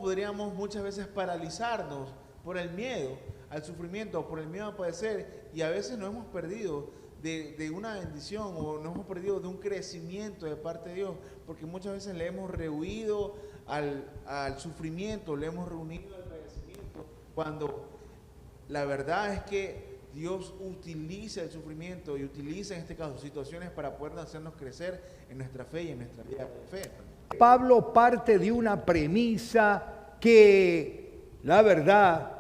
podríamos muchas veces paralizarnos por el miedo al sufrimiento, por el miedo a padecer, y a veces nos hemos perdido de una bendición, o nos hemos perdido de un crecimiento de parte de Dios, porque muchas veces le hemos rehuido al sufrimiento, le hemos reunido al padecimiento, cuando la verdad es que Dios utiliza el sufrimiento y utiliza en este caso situaciones para poder hacernos crecer en nuestra fe y en nuestra vida de fe. Pablo parte de una premisa que, la verdad,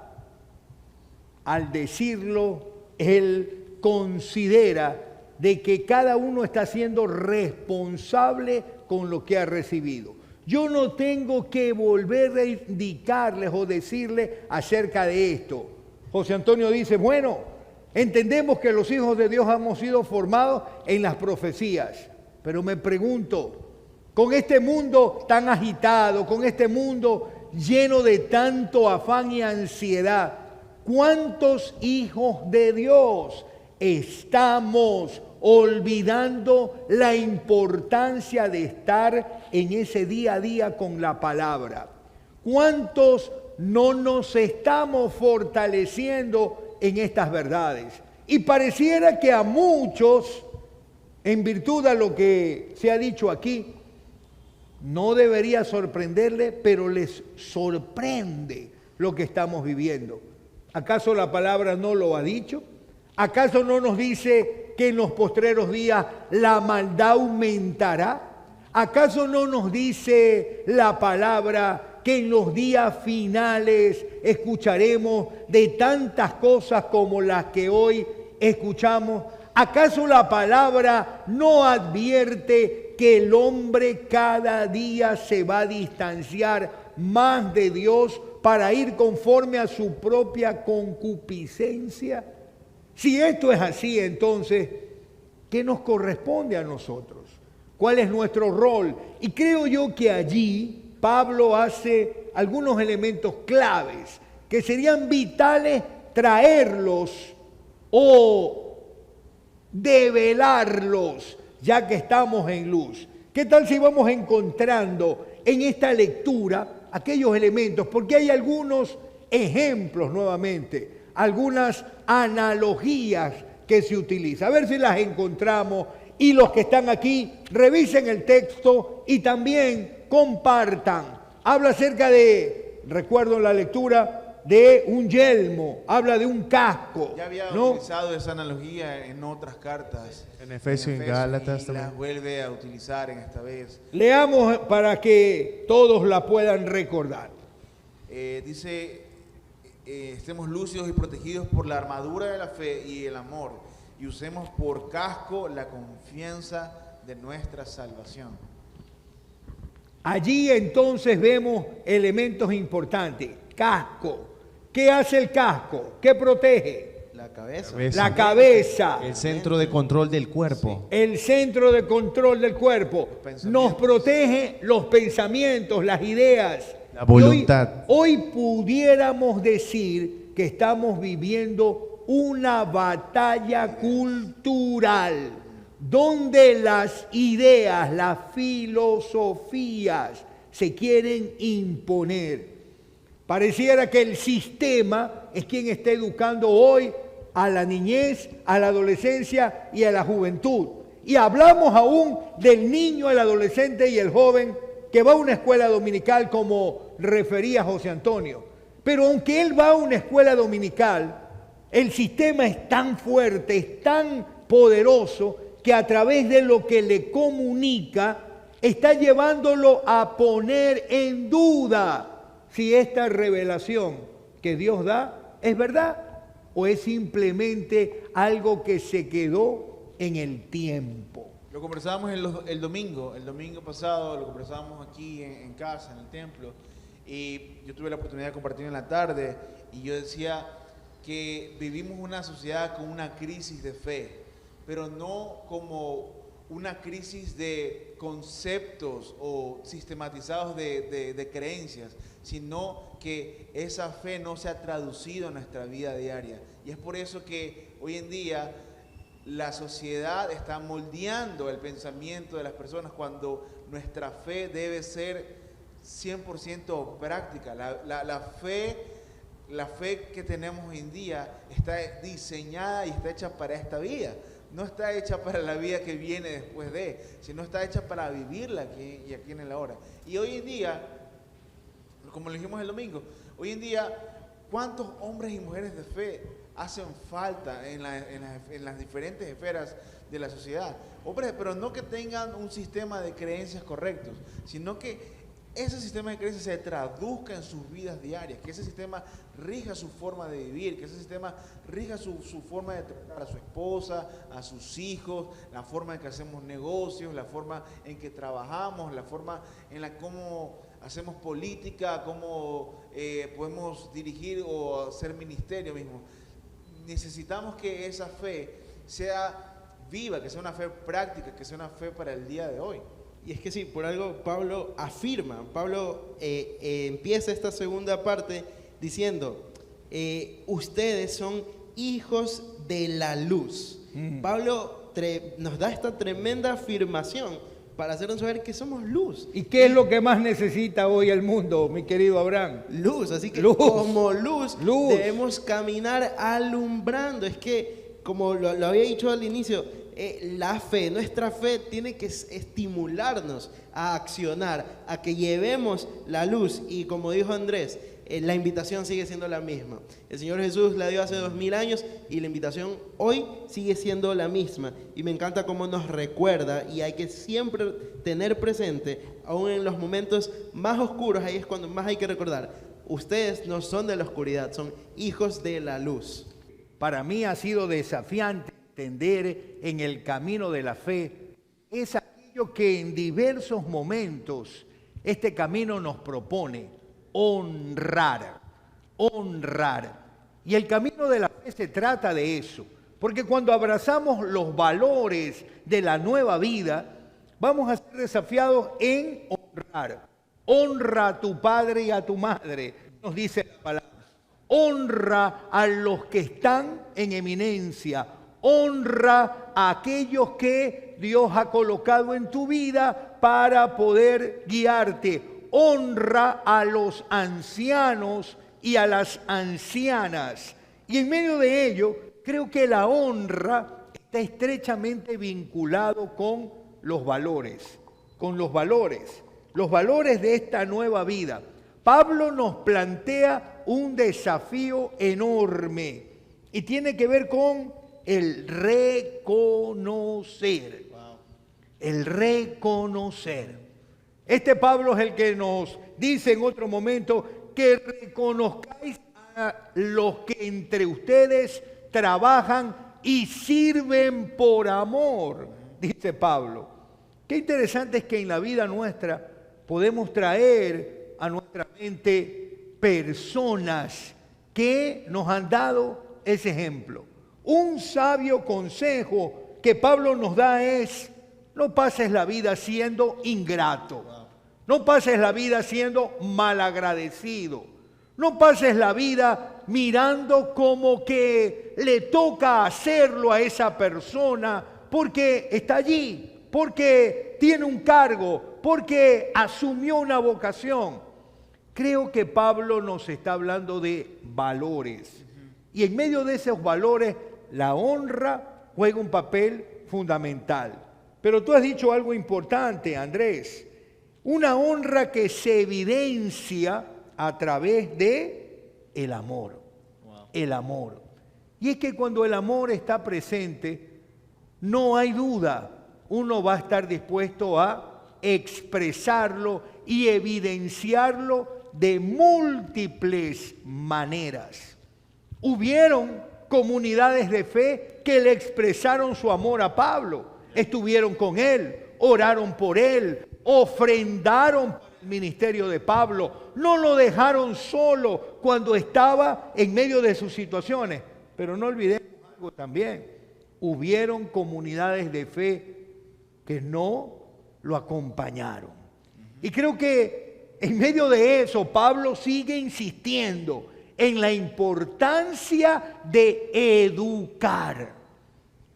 al decirlo, él considera de que cada uno está siendo responsable con lo que ha recibido. Yo no tengo que volver a indicarles o decirles acerca de esto. José Antonio dice, bueno, entendemos que los hijos de Dios hemos sido formados en las profecías, pero me pregunto, con este mundo tan agitado, con este mundo lleno de tanto afán y ansiedad, ¿cuántos hijos de Dios estamos olvidando la importancia de estar en ese día a día con la palabra? ¿Cuántos no nos estamos fortaleciendo en estas verdades? Y pareciera que a muchos, en virtud de lo que se ha dicho aquí, no debería sorprenderle, pero les sorprende lo que estamos viviendo. ¿Acaso la palabra no lo ha dicho? ¿Acaso no nos dice que en los postreros días la maldad aumentará? ¿Acaso no nos dice la palabra que en los días finales escucharemos de tantas cosas como las que hoy escuchamos? ¿Acaso la palabra no advierte que el hombre cada día se va a distanciar más de Dios para ir conforme a su propia concupiscencia? Si esto es así, entonces, ¿qué nos corresponde a nosotros? ¿Cuál es nuestro rol? Y creo yo que allí Pablo hace algunos elementos claves que serían vitales traerlos o develarlos, ya que estamos en luz. ¿Qué tal si vamos encontrando en esta lectura aquellos elementos? Porque hay algunos ejemplos nuevamente, algunas analogías que se utilizan. A ver si las encontramos, y los que están aquí revisen el texto y también compartan. Habla acerca de, recuerdo en la lectura, de un yelmo, habla de un casco. Ya había ¿no? utilizado esa analogía en otras cartas. En Efesios y en Gálatas y también. las vuelve a utilizar en esta vez. Leamos para que todos la puedan recordar. Dice, estemos lúcidos y protegidos por la armadura de la fe y el amor, y usemos por casco la confianza de nuestra salvación. Allí entonces vemos elementos importantes. Casco. ¿Qué hace el casco? ¿Qué protege? La cabeza. La cabeza. El centro de control del cuerpo. El centro de control del cuerpo. Nos protege los pensamientos, las ideas. La voluntad. Hoy pudiéramos decir que estamos viviendo una batalla cultural donde las ideas, las filosofías se quieren imponer. Pareciera que el sistema es quien está educando hoy a la niñez, a la adolescencia y a la juventud. Y hablamos aún del niño, el adolescente y el joven que va a una escuela dominical, como refería José Antonio. Pero aunque él va a una escuela dominical, el sistema es tan fuerte, es tan poderoso, que a través de lo que le comunica está llevándolo a poner en duda si esta revelación que Dios da es verdad o es simplemente algo que se quedó en el tiempo. Lo conversábamos el domingo pasado, lo conversábamos aquí en casa, en el templo, y yo tuve la oportunidad de compartir en la tarde, y yo decía que vivimos una sociedad con una crisis de fe, pero no como una crisis de conceptos o sistematizados de creencias, sino que esa fe no se ha traducido en nuestra vida diaria. Y es por eso que hoy en día la sociedad está moldeando el pensamiento de las personas, cuando nuestra fe debe ser 100% práctica. La fe que tenemos hoy en día está diseñada y está hecha para esta vida. No está hecha para la vida que viene después de, sino está hecha para vivirla aquí y aquí en el ahora. Y hoy en día, como lo dijimos el domingo, hoy en día, ¿cuántos hombres y mujeres de fe hacen falta en las diferentes esferas de la sociedad? Hombres, pero no que tengan un sistema de creencias correctos, sino que ese sistema de creencias se traduzca en sus vidas diarias, que ese sistema rija su forma de vivir, que ese sistema rija su forma de tratar a su esposa, a sus hijos, la forma en que hacemos negocios, la forma en que trabajamos, la forma en la cómo hacemos política, cómo podemos dirigir o hacer ministerio mismo. Necesitamos que esa fe sea viva, que sea una fe práctica, que sea una fe para el día de hoy. Y es que sí, por algo Pablo empieza esta segunda parte diciendo, ustedes son hijos de la luz. Pablo nos da esta tremenda afirmación para hacernos saber que somos luz. ¿Y qué es lo que más necesita hoy el mundo, mi querido Abraham? Luz, así que luz. Como luz debemos caminar alumbrando. Es que, como lo había dicho al inicio, la fe, nuestra fe tiene que estimularnos a accionar, a que llevemos la luz. Y como dijo Andrés, la invitación sigue siendo la misma. El Señor Jesús la dio hace 2000 años y la invitación hoy sigue siendo la misma. Y me encanta cómo nos recuerda, y hay que siempre tener presente, aún en los momentos más oscuros, ahí es cuando más hay que recordar, ustedes no son de la oscuridad, son hijos de la luz. Para mí ha sido desafiante entender en el camino de la fe es aquello que en diversos momentos este camino nos propone: honrar, honrar. Y el camino de la fe se trata de eso, porque cuando abrazamos los valores de la nueva vida, vamos a ser desafiados en honrar. Honra a tu padre y a tu madre, nos dice la palabra. Honra a los que están en eminencia. Honra a aquellos que Dios ha colocado en tu vida para poder guiarte. Honra a los ancianos y a las ancianas. Y en medio de ello, creo que la honra está estrechamente vinculado con los valores, los valores de esta nueva vida. Pablo nos plantea un desafío enorme y tiene que ver con el reconocer. El reconocer. Este Pablo es el que nos dice en otro momento que reconozcáis a los que entre ustedes trabajan y sirven por amor, dice Pablo. Qué interesante es que en la vida nuestra podemos traer a nuestra mente personas que nos han dado ese ejemplo. Un sabio consejo que Pablo nos da es: no pases la vida siendo ingrato, no pases la vida siendo malagradecido, no pases la vida mirando como que le toca hacerlo a esa persona porque está allí, porque tiene un cargo, porque asumió una vocación. Creo que Pablo nos está hablando de valores. Y en medio de esos valores, la honra juega un papel fundamental. Pero tú has dicho algo importante, Andrés. Una honra que se evidencia a través de el amor. El amor. Y es que cuando el amor está presente, no hay duda, uno va a estar dispuesto a expresarlo y evidenciarlo de múltiples maneras. Hubieron comunidades de fe que le expresaron su amor a Pablo, estuvieron con él, oraron por él, ofrendaron para el ministerio de Pablo, no lo dejaron solo cuando estaba en medio de sus situaciones. Pero no olvidemos algo también, hubieron comunidades de fe que no lo acompañaron. Y creo que en medio de eso, Pablo sigue insistiendo en la importancia de educar.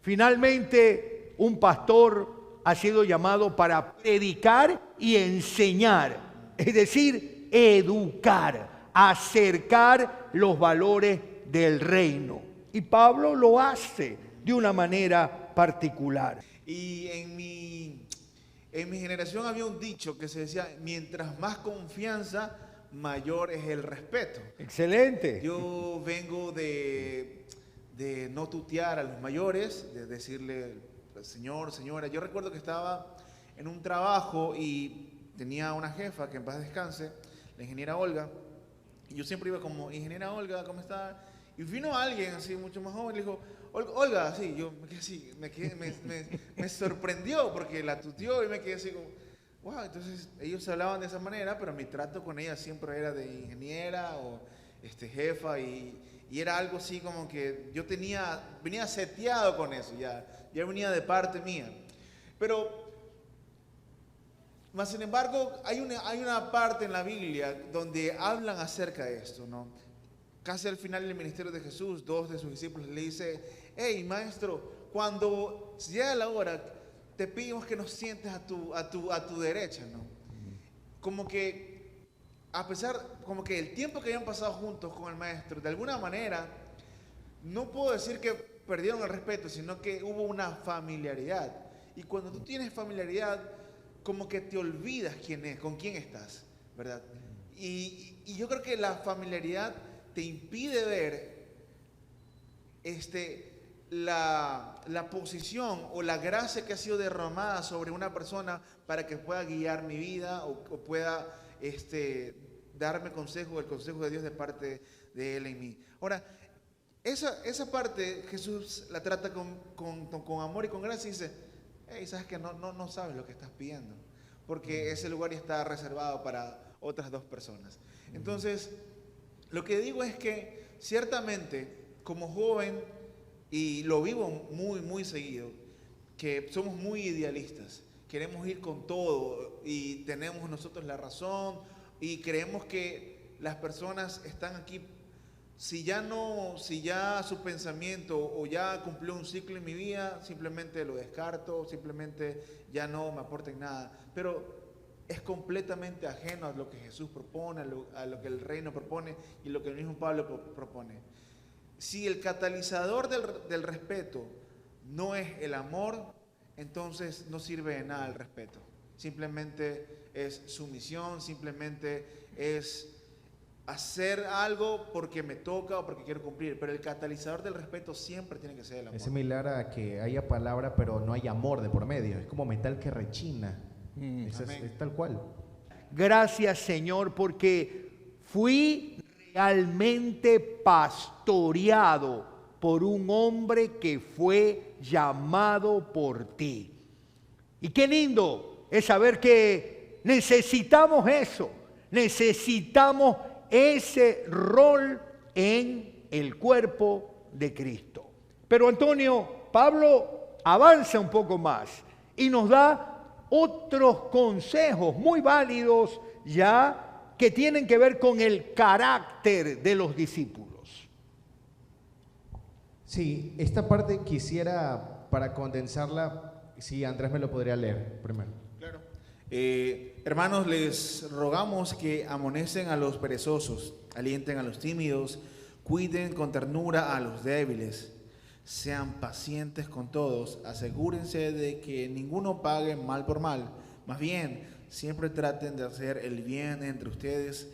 Finalmente, un pastor ha sido llamado para predicar y enseñar, es decir, educar, acercar los valores del reino. Y Pablo lo hace de una manera particular. Y en mi generación había un dicho que se decía: mientras más confianza, mayor es el respeto. Excelente. Yo vengo de no tutear a los mayores, de decirle señor, señora. Yo recuerdo que estaba en un trabajo y tenía una jefa, que en paz descanse, la ingeniera Olga, y yo siempre iba como: ingeniera Olga, ¿cómo está? Y vino alguien así mucho más joven y le dijo: Olga, sí, yo me quedé así, me sorprendió porque la tuteó y me quedé así como, wow. Entonces ellos hablaban de esa manera, pero mi trato con ella siempre era de ingeniera o jefa, y era algo así como que yo venía seteado con eso, ya venía de parte mía. Pero, más sin embargo, hay una parte en la Biblia donde hablan acerca de esto, ¿no? Casi al final del ministerio de Jesús, 2 de sus discípulos le dice: hey, maestro, cuando llegue la hora, te pedimos que nos sientes a tu derecha, ¿no? Como que, a pesar, como que el tiempo que habían pasado juntos con el maestro, de alguna manera, no puedo decir que perdieron el respeto, sino que hubo una familiaridad. Y cuando tú tienes familiaridad, como que te olvidas quién es, con quién estás, ¿verdad? Y Y yo creo que la familiaridad te impide ver la posición o la gracia que ha sido derramada sobre una persona para que pueda guiar mi vida o pueda darme consejo, el consejo de Dios de parte de Él en mí. Ahora, esa parte Jesús la trata con amor y con gracia y dice, hey, sabes que no sabes lo que estás pidiendo, porque ese lugar ya está reservado para otras dos personas. Entonces, lo que digo es que ciertamente como joven, y lo vivo muy, muy seguido, que somos muy idealistas, queremos ir con todo y tenemos nosotros la razón y creemos que las personas están aquí, si ya su pensamiento o ya cumplió un ciclo en mi vida, simplemente lo descarto, simplemente ya no me aporten nada, pero es completamente ajeno a lo que Jesús propone, a lo que el reino propone y lo que el mismo Pablo propone. Si el catalizador del respeto no es el amor, entonces no sirve de nada el respeto. Simplemente es sumisión, simplemente es hacer algo porque me toca o porque quiero cumplir. Pero el catalizador del respeto siempre tiene que ser el amor. Es similar a que haya palabra pero no hay amor de por medio. Es como metal que rechina. Es tal cual. Gracias, Señor, porque fui realmente pastoreado por un hombre que fue llamado por ti. Y qué lindo es saber que necesitamos eso, necesitamos ese rol en el cuerpo de Cristo. Pero Antonio, Pablo avanza un poco más y nos da otros consejos muy válidos ya que tienen que ver con el carácter de los discípulos. Sí, esta parte quisiera, para condensarla, si Andrés me lo podría leer primero. Claro. Hermanos, les rogamos que amonecen a los perezosos, alienten a los tímidos, cuiden con ternura a los débiles, sean pacientes con todos, asegúrense de que ninguno pague mal por mal, más bien, siempre traten de hacer el bien entre ustedes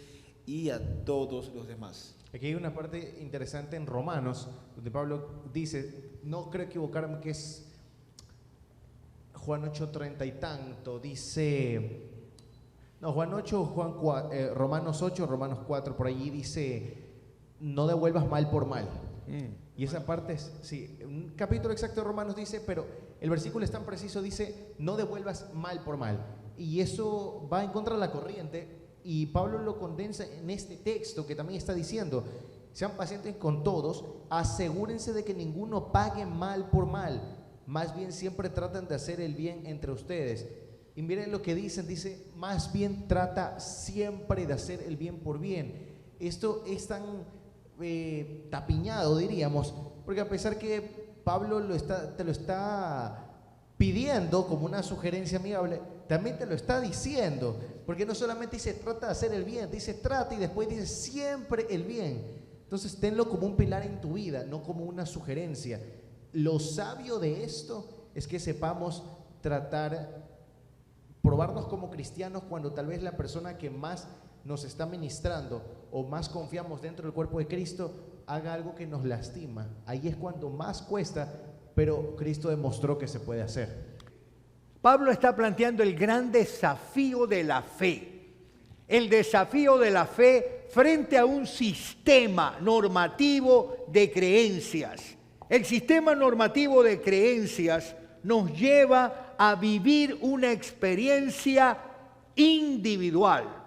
y a todos los demás. Aquí hay una parte interesante en Romanos, donde Pablo dice, no creo equivocarme, que es Juan 8:30 y tanto, dice, no, Juan 8, Romanos 8, Romanos 4, por allí dice, no devuelvas mal por mal. Y esa parte es, sí, un capítulo exacto de Romanos dice, pero el versículo es tan preciso, dice, no devuelvas mal por mal. Y eso va en contra de la corriente, y Pablo lo condensa en este texto que también está diciendo, sean pacientes con todos, asegúrense de que ninguno pague mal por mal, más bien siempre tratan de hacer el bien entre ustedes. Y miren lo que dicen, dice, más bien trata siempre de hacer el bien por bien. Esto es tan tapiñado, diríamos, porque a pesar que Pablo te lo está pidiendo como una sugerencia amigable, también te lo está diciendo, porque no solamente dice trata de hacer el bien, dice trata y después dice siempre el bien. Entonces tenlo como un pilar en tu vida, no como una sugerencia. Lo sabio de esto es que sepamos probarnos como cristianos cuando tal vez la persona que más nos está ministrando o más confiamos dentro del cuerpo de Cristo haga algo que nos lastima. Ahí es cuando más cuesta, pero Cristo demostró que se puede hacer. Pablo está planteando el gran desafío de la fe. El desafío de la fe frente a un sistema normativo de creencias. El sistema normativo de creencias nos lleva a vivir una experiencia individual.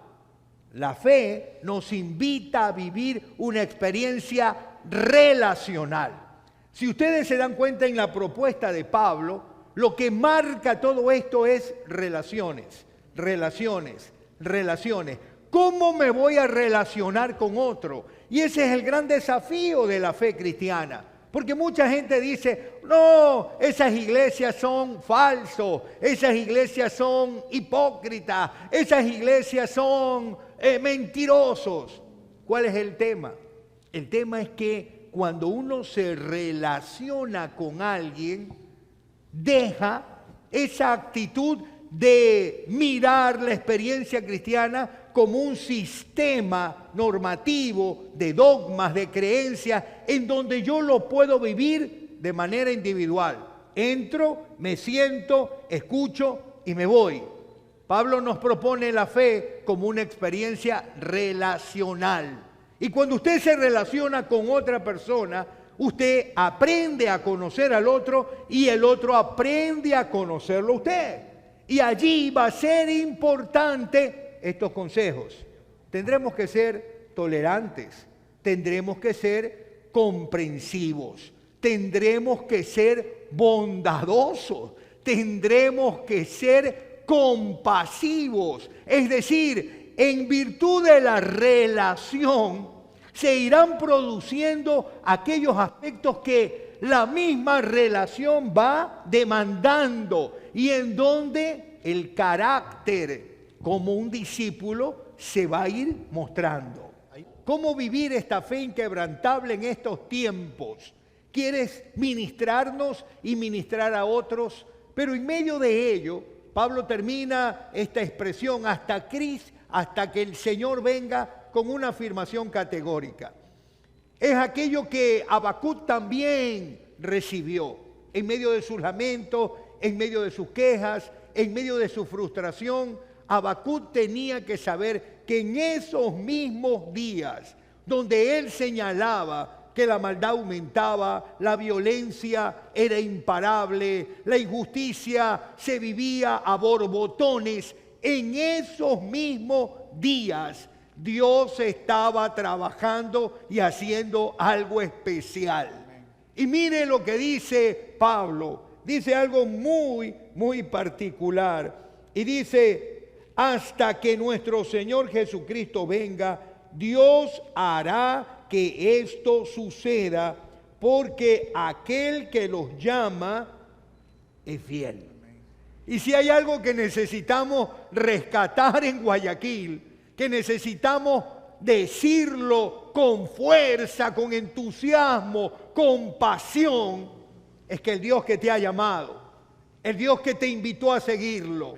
La fe nos invita a vivir una experiencia relacional. Si ustedes se dan cuenta en la propuesta de Pablo, lo que marca todo esto es relaciones, relaciones, relaciones. ¿Cómo me voy a relacionar con otro? Y ese es el gran desafío de la fe cristiana. Porque mucha gente dice, no, esas iglesias son falsos, esas iglesias son hipócritas, esas iglesias son mentirosos. ¿Cuál es el tema? El tema es que cuando uno se relaciona con alguien, deja esa actitud de mirar la experiencia cristiana como un sistema normativo de dogmas, de creencias, en donde yo lo puedo vivir de manera individual. Entro, me siento, escucho y me voy. Pablo nos propone la fe como una experiencia relacional. Y cuando usted se relaciona con otra persona, usted aprende a conocer al otro y el otro aprende a conocerlo a usted. Y allí va a ser importante estos consejos. Tendremos que ser tolerantes, tendremos que ser comprensivos, tendremos que ser bondadosos, tendremos que ser compasivos. Es decir, en virtud de la relación se irán produciendo aquellos aspectos que la misma relación va demandando y en donde el carácter como un discípulo se va a ir mostrando. ¿Cómo vivir esta fe inquebrantable en estos tiempos? ¿Quieres ministrarnos y ministrar a otros? Pero en medio de ello, Pablo termina esta expresión hasta que el Señor venga, con una afirmación categórica. Es aquello que Habacuc también recibió en medio de sus lamentos, en medio de sus quejas, en medio de su frustración. Habacuc tenía que saber que en esos mismos días donde él señalaba que la maldad aumentaba, la violencia era imparable, la injusticia se vivía a borbotones, en esos mismos días Dios estaba trabajando y haciendo algo especial. Y mire lo que dice Pablo, dice algo muy, muy particular. Y dice, hasta que nuestro Señor Jesucristo venga, Dios hará que esto suceda, porque aquel que los llama es fiel. Y si hay algo que necesitamos rescatar en Guayaquil, que necesitamos decirlo con fuerza, con entusiasmo, con pasión, es que el Dios que te ha llamado, el Dios que te invitó a seguirlo,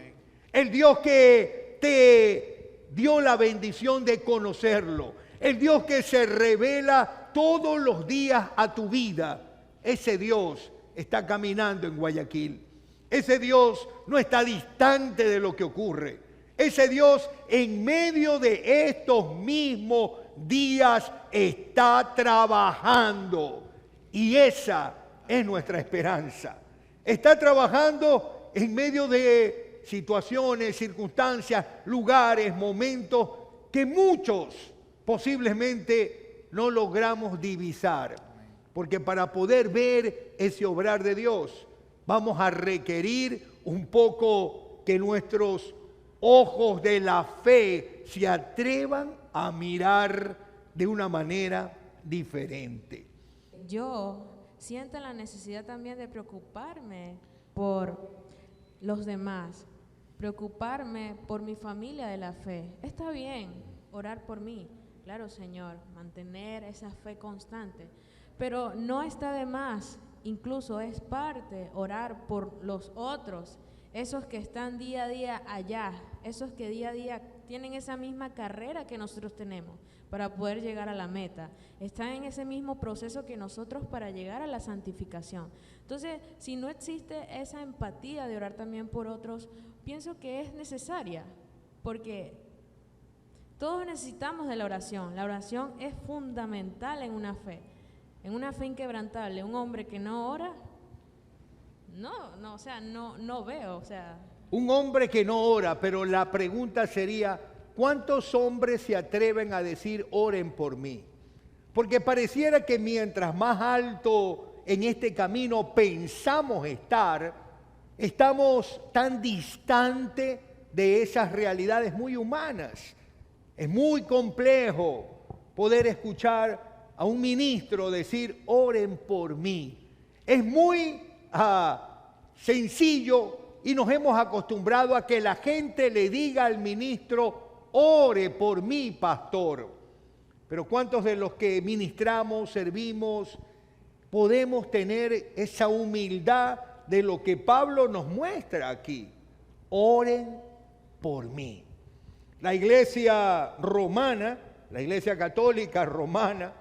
el Dios que te dio la bendición de conocerlo, el Dios que se revela todos los días a tu vida, ese Dios está caminando en Guayaquil. Ese Dios no está distante de lo que ocurre. Ese Dios en medio de estos mismos días está trabajando. Y esa es nuestra esperanza. Está trabajando en medio de situaciones, circunstancias, lugares, momentos que muchos posiblemente no logramos divisar. Porque para poder ver ese obrar de Dios, vamos a requerir un poco que nuestros ojos de la fe se atrevan a mirar de una manera diferente. Yo siento la necesidad también de preocuparme por los demás, preocuparme por mi familia de la fe. Está bien orar por mí, claro, Señor, mantener esa fe constante, pero no está de más, incluso es parte orar por los otros, esos que están día a día allá, esos que día a día tienen esa misma carrera que nosotros tenemos para poder llegar a la meta, están en ese mismo proceso que nosotros para llegar a la santificación. Entonces, si no existe esa empatía de orar también por otros, pienso que es necesaria, porque todos necesitamos de la oración es fundamental en una fe inquebrantable. Un hombre que no ora, no veo, Un hombre que no ora, pero la pregunta sería, ¿cuántos hombres se atreven a decir, oren por mí? Porque pareciera que mientras más alto en este camino pensamos estar, estamos tan distante de esas realidades muy humanas. Es muy complejo poder escuchar a un ministro decir, oren por mí. Es muy sencillo y nos hemos acostumbrado a que la gente le diga al ministro, ore por mí, pastor. Pero ¿cuántos de los que ministramos, servimos, podemos tener esa humildad de lo que Pablo nos muestra aquí? Oren por mí. la iglesia romana, la iglesia católica romana,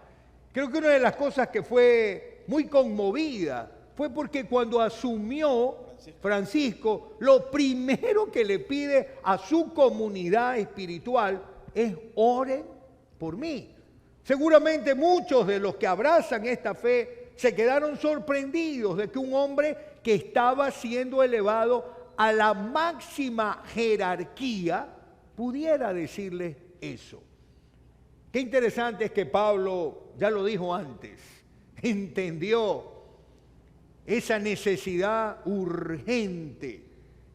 creo que una de las cosas que fue muy conmovida fue porque cuando asumió Francisco, lo primero que le pide a su comunidad espiritual es: oren por mí. Seguramente muchos de los que abrazan esta fe se quedaron sorprendidos de que un hombre que estaba siendo elevado a la máxima jerarquía pudiera decirles eso. Qué interesante es que Pablo, ya lo dijo antes, entendió esa necesidad urgente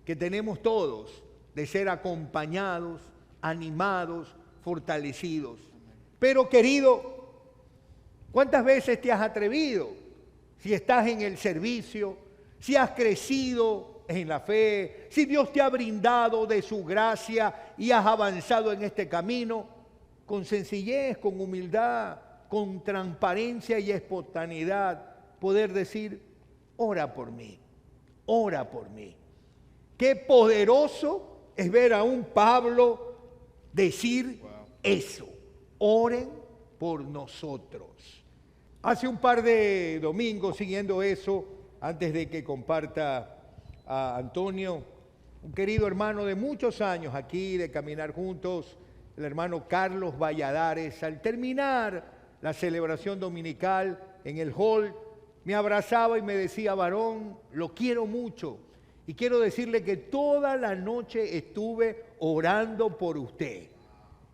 que tenemos todos de ser acompañados, animados, fortalecidos. Pero querido, ¿cuántas veces te has atrevido? Si estás en el servicio, si has crecido en la fe, si Dios te ha brindado de su gracia y has avanzado en este camino, con sencillez, con humildad, con transparencia y espontaneidad, poder decir: ora por mí, ora por mí. Qué poderoso es ver a un Pablo decir eso: oren por nosotros. Hace un par de domingos, siguiendo eso, antes de que comparta a Antonio, un querido hermano de muchos años aquí, de caminar juntos, el hermano Carlos Valladares, al terminar la celebración dominical en el hall, me abrazaba y me decía: varón, lo quiero mucho y quiero decirle que toda la noche estuve orando por usted.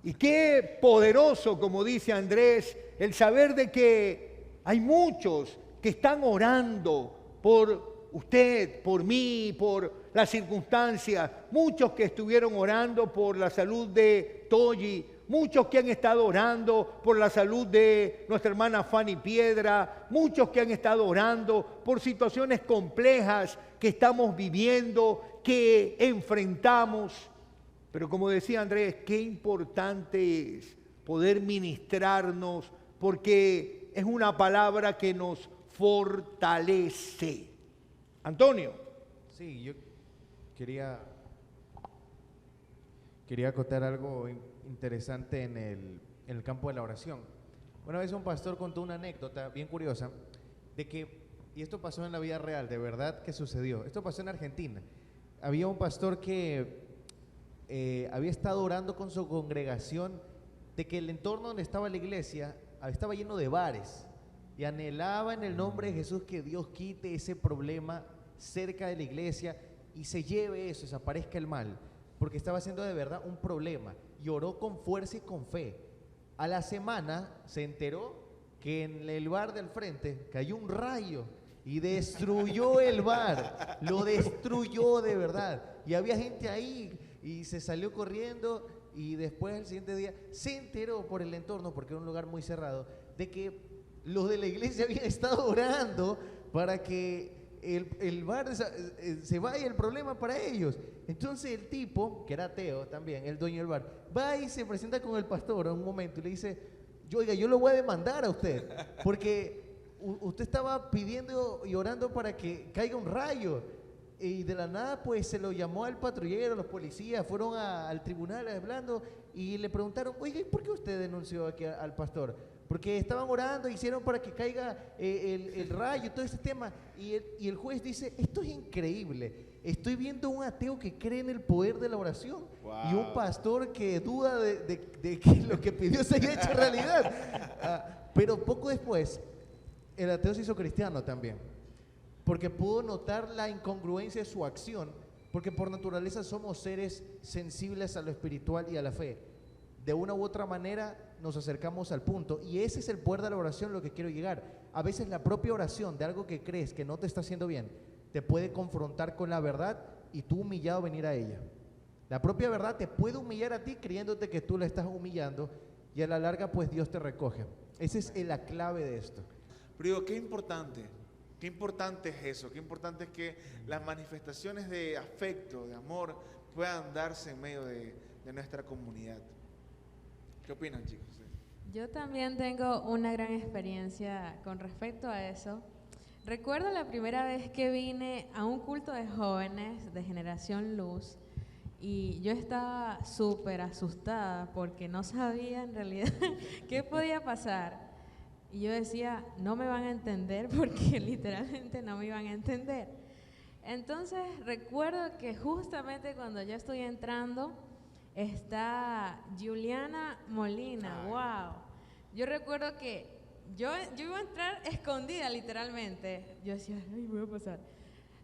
Y qué poderoso, como dice Andrés, el saber de que hay muchos que están orando por usted, por mí, por las circunstancias, muchos que estuvieron orando por la salud de Toyi, muchos que han estado orando por la salud de nuestra hermana Fanny Piedra, muchos que han estado orando por situaciones complejas que estamos viviendo, que enfrentamos. Pero como decía Andrés, qué importante es poder ministrarnos, porque es una palabra que nos fortalece. Antonio. Sí, yo quería acotar algo interesante en el campo de la oración. Una vez un pastor contó una anécdota bien curiosa de que, y esto pasó en la vida real, de verdad que sucedió. Esto pasó en Argentina. Había un pastor que había estado orando con su congregación de que el entorno donde estaba la iglesia estaba lleno de bares, y anhelaba en el nombre de Jesús que Dios quite ese problema cerca de la iglesia y se lleve eso, desaparezca el mal, porque estaba siendo de verdad un problema, y oró con fuerza y con fe. A la semana se enteró que en el bar del frente cayó un rayo y destruyó el bar, lo destruyó de verdad, y había gente ahí y se salió corriendo, y después el siguiente día se enteró por el entorno, porque era un lugar muy cerrado, de que los de la iglesia habían estado orando para que el bar se vaya el problema para ellos. Entonces el tipo, que era ateo también, el dueño del bar, va y se presenta con el pastor en un momento y le dice: oiga, yo lo voy a demandar a usted, porque usted estaba pidiendo y orando para que caiga un rayo. Y de la nada pues se lo llamó al patrullero, los policías fueron al tribunal hablando y le preguntaron: oiga, ¿y por qué usted denunció aquí al pastor? Porque estaban orando, hicieron para que caiga el rayo, todo ese tema. Y el juez dice: esto es increíble, estoy viendo un ateo que cree en el poder de la oración, y un pastor que duda de que lo que pidió se haya hecho realidad. Pero poco después el ateo se hizo cristiano también, porque pudo notar la incongruencia de su acción, porque por naturaleza somos seres sensibles a lo espiritual y a la fe. De una u otra manera nos acercamos al punto, y ese es el poder de la oración, lo que quiero llegar. A veces la propia oración de algo que crees que no te está haciendo bien te puede confrontar con la verdad, y tú humillado venir a ella. La propia verdad te puede humillar a ti creyéndote que tú la estás humillando, y a la larga pues Dios te recoge. Esa es la clave de esto. Pero digo, qué importante es eso, qué importante es que las manifestaciones de afecto, de amor, puedan darse en medio de nuestra comunidad. ¿Qué opinan, chicos? Yo también tengo una gran experiencia con respecto a eso. Recuerdo la primera vez que vine a un culto de jóvenes de Generación Luz, Y yo estaba súper asustada porque no sabía en realidad qué podía pasar. Y yo decía, no me van a entender porque literalmente no me iban a entender. Entonces recuerdo que justamente cuando yo estoy entrando está Juliana Molina. ¡Wow! Yo recuerdo que yo iba a entrar escondida literalmente. Yo decía, ay, voy a pasar.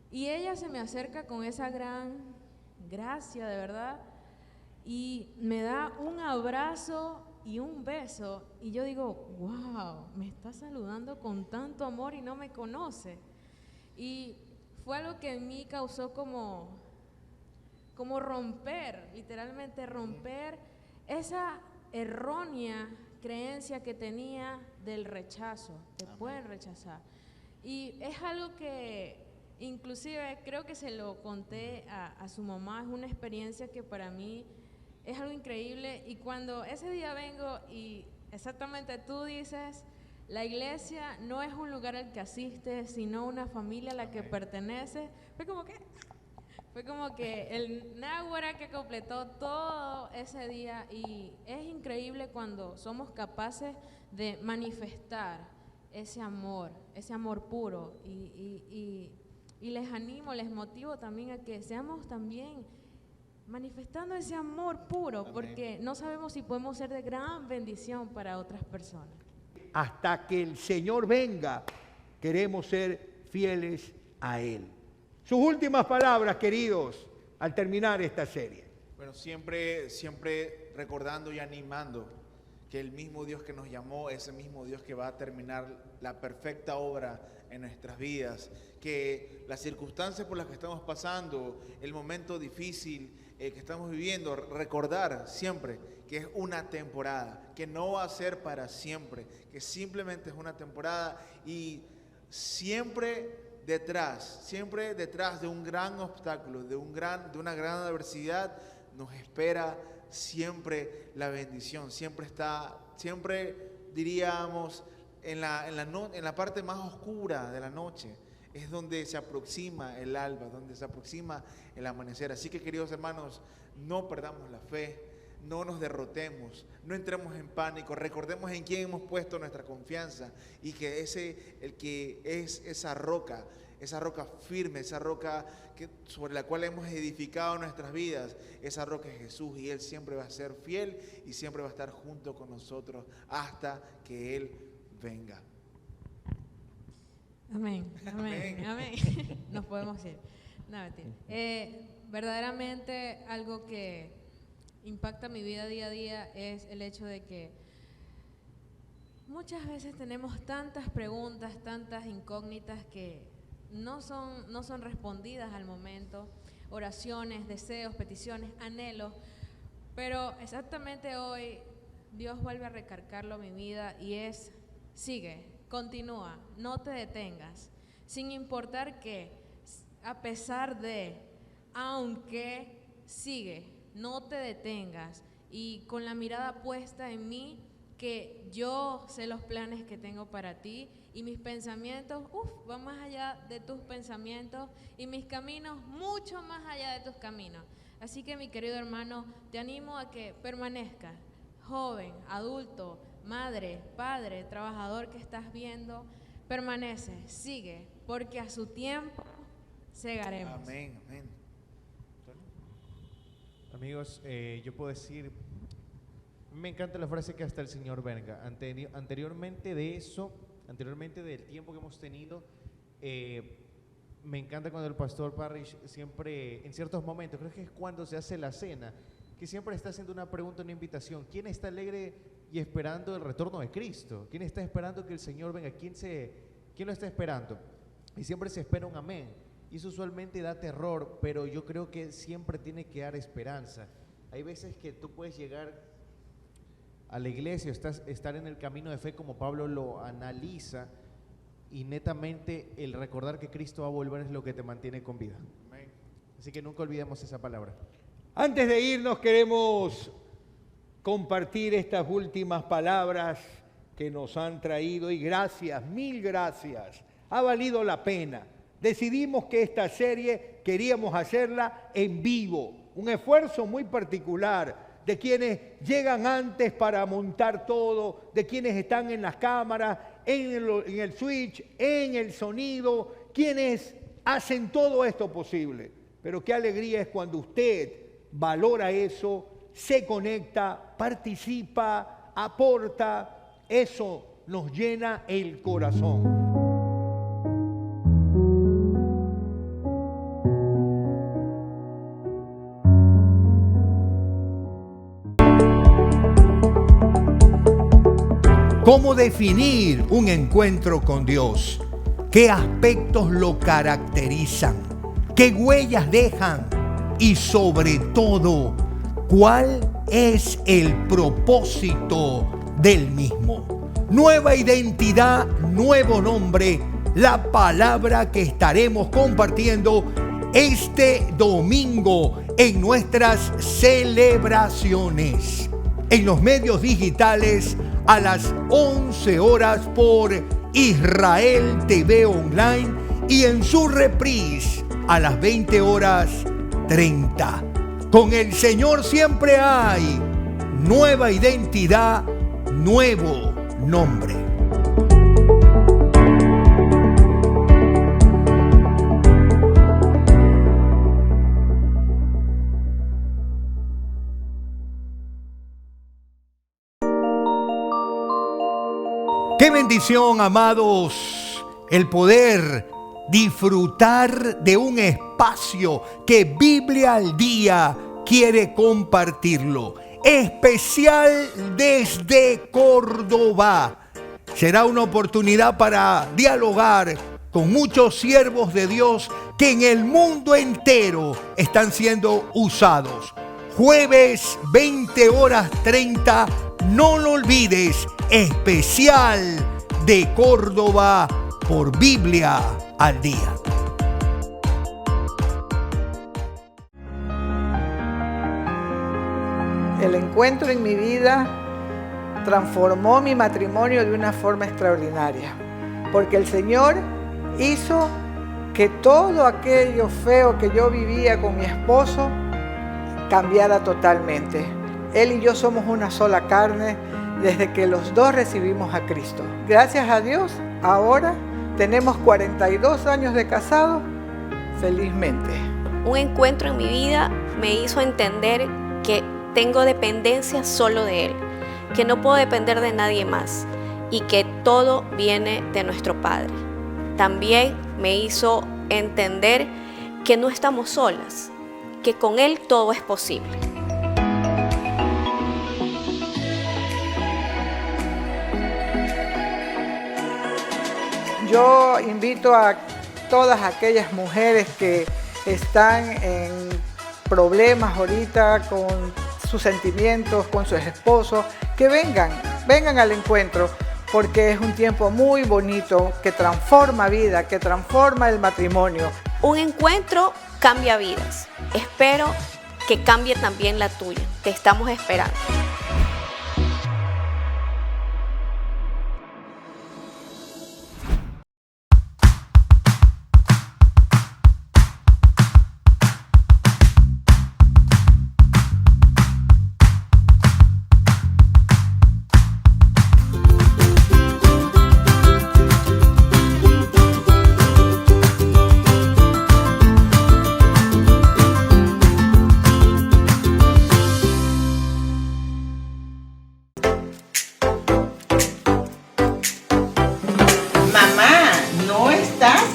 Y ella se me acerca con esa gran gracia, de verdad, y me da un abrazo y un beso. Y yo digo, wow, me está saludando con tanto amor y no me conoce. Y fue algo que en mí causó como romper, literalmente romper esa errónea creencia que tenía del rechazo. Te pueden rechazar. Y es algo que inclusive creo que se lo conté a su mamá, es una experiencia que para mí es algo increíble. Y cuando ese día vengo y exactamente tú dices, la iglesia no es un lugar al que asistes, sino una familia a la que perteneces, fue como que el náhuatl que completó todo ese día. Y es increíble cuando somos capaces de manifestar ese amor puro. Y les animo, les motivo también a que seamos también manifestando ese amor puro, porque no sabemos si podemos ser de gran bendición para otras personas. Hasta que el Señor venga, queremos ser fieles a Él. Sus últimas palabras, queridos, al terminar esta serie. Bueno, siempre recordando y animando que el mismo Dios que nos llamó, ese mismo Dios que va a terminar la perfecta obra en nuestras vidas, que las circunstancias por las que estamos pasando, el momento difícil que estamos viviendo, recordar siempre que es una temporada, que no va a ser para siempre, que simplemente es una temporada. Y siempre detrás de un gran obstáculo, de una gran adversidad, nos espera siempre la bendición. Siempre diríamos, en la parte más oscura de la noche, es donde se aproxima el alba, donde se aproxima el amanecer. Así que, queridos hermanos, no perdamos la fe, no nos derrotemos, no entremos en pánico, recordemos en quién hemos puesto nuestra confianza, y que el que es esa roca firme, esa roca sobre la cual hemos edificado nuestras vidas, esa roca es Jesús, y Él siempre va a ser fiel y siempre va a estar junto con nosotros hasta que Él venga. Amén, amén, amén. Nos podemos ir. No, mentira. Verdaderamente algo que impacta mi vida día a día es el hecho de que muchas veces tenemos tantas preguntas, tantas incógnitas que no son respondidas al momento, oraciones, deseos, peticiones, anhelos, pero exactamente hoy Dios vuelve a recargarlo en mi vida y es, sigue, continúa, no te detengas, sin importar que, a pesar de, aunque, sigue, no te detengas, y con la mirada puesta en mí, que yo sé los planes que tengo para ti, y mis pensamientos, van más allá de tus pensamientos, y mis caminos mucho más allá de tus caminos. Así que, mi querido hermano, te animo a que permanezcas, joven, adulto, madre, padre, trabajador que estás viendo, permanece, sigue, porque a su tiempo segaremos. Amén, amén. Amigos, yo puedo decir, me encanta la frase que hasta el Señor venga. Anteriormente del tiempo que hemos tenido, me encanta cuando el pastor Parrish siempre, en ciertos momentos, creo que es cuando se hace la cena, que siempre está haciendo una pregunta, una invitación. ¿Quién está alegre y esperando el retorno de Cristo? ¿Quién está esperando que el Señor venga? ¿Quién lo está esperando? Y siempre se espera un amén. Y eso usualmente da terror, pero yo creo que siempre tiene que dar esperanza. Hay veces que tú puedes llegar a la iglesia, estar en el camino de fe como Pablo lo analiza, y netamente el recordar que Cristo va a volver es lo que te mantiene con vida. Amén. Así que nunca olvidemos esa palabra. Antes de irnos, queremos compartir estas últimas palabras que nos han traído, y gracias, mil gracias, ha valido la pena. Decidimos que esta serie queríamos hacerla en vivo, un esfuerzo muy particular de quienes llegan antes para montar todo, de quienes están en las cámaras, en el switch, en el sonido, quienes hacen todo esto posible. Pero qué alegría es cuando usted valora eso, se conecta, participa, aporta. Eso nos llena el corazón. ¿Cómo definir un encuentro con Dios? ¿Qué aspectos lo caracterizan? ¿Qué huellas dejan? Y sobre todo, ¿cuál es el propósito del mismo? Nueva identidad, nuevo nombre, la palabra que estaremos compartiendo este domingo en nuestras celebraciones. En los medios digitales a las 11 horas por Israel TV Online y en su reprise a las 20:30. Con el Señor siempre hay nueva identidad, nuevo nombre. Qué bendición, amados, el poder disfrutar de un espacio que Biblia al Día quiere compartirlo. Especial desde Córdoba. Será una oportunidad para dialogar con muchos siervos de Dios que en el mundo entero están siendo usados. Jueves 20:30, no lo olvides, especial de Córdoba por Biblia al Día. El encuentro en mi vida transformó mi matrimonio de una forma extraordinaria, porque el Señor hizo que todo aquello feo que yo vivía con mi esposo cambiara totalmente. Él y yo somos una sola carne desde que los dos recibimos a Cristo. Gracias a Dios, ahora tenemos 42 años de casado, felizmente. Un encuentro en mi vida me hizo entender que tengo dependencia solo de Él, que no puedo depender de nadie más y que todo viene de nuestro Padre. También me hizo entender que no estamos solas, que con Él todo es posible. Yo invito a todas aquellas mujeres que están en problemas ahorita con sus sentimientos, con sus esposos, que vengan al encuentro, porque es un tiempo muy bonito que transforma vida, que transforma el matrimonio. Un encuentro cambia vidas. Espero que cambie también la tuya. Te estamos esperando.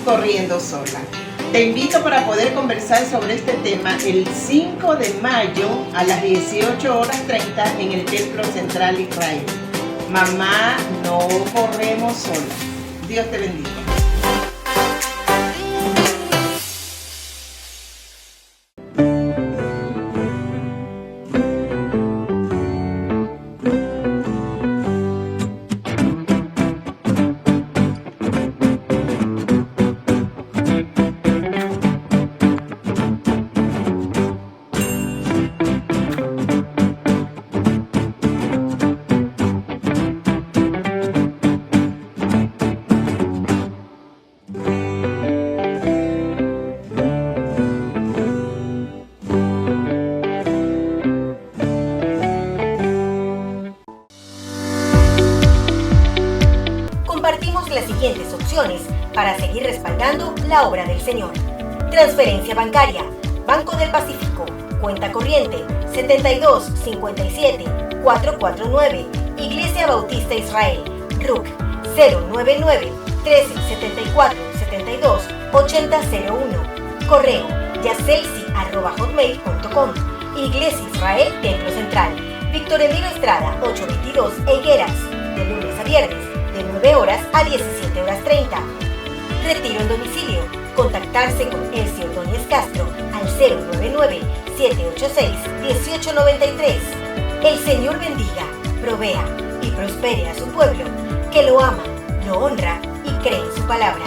Corriendo sola. Te invito para poder conversar sobre este tema el 5 de mayo a las 18:30 en el Templo Central Israel. Mamá, no corremos sola. Dios te bendiga. las siguientes opciones para seguir respaldando la obra del Señor. Transferencia bancaria, Banco del Pacífico, cuenta corriente 72 57 449, Iglesia Bautista Israel, RUC 099 13 74 72 8001, correo yacelsi@hotmail.com, Iglesia Israel Templo Central, Víctor Emilio Estrada 822 Higueras, de lunes a viernes, de 9 horas a 17 horas 30. Retiro en domicilio. Contactarse con Elsie Ordóñez Castro al 099-786-1893. El Señor bendiga, provea y prospere a su pueblo, que lo ama, lo honra y cree en su palabra.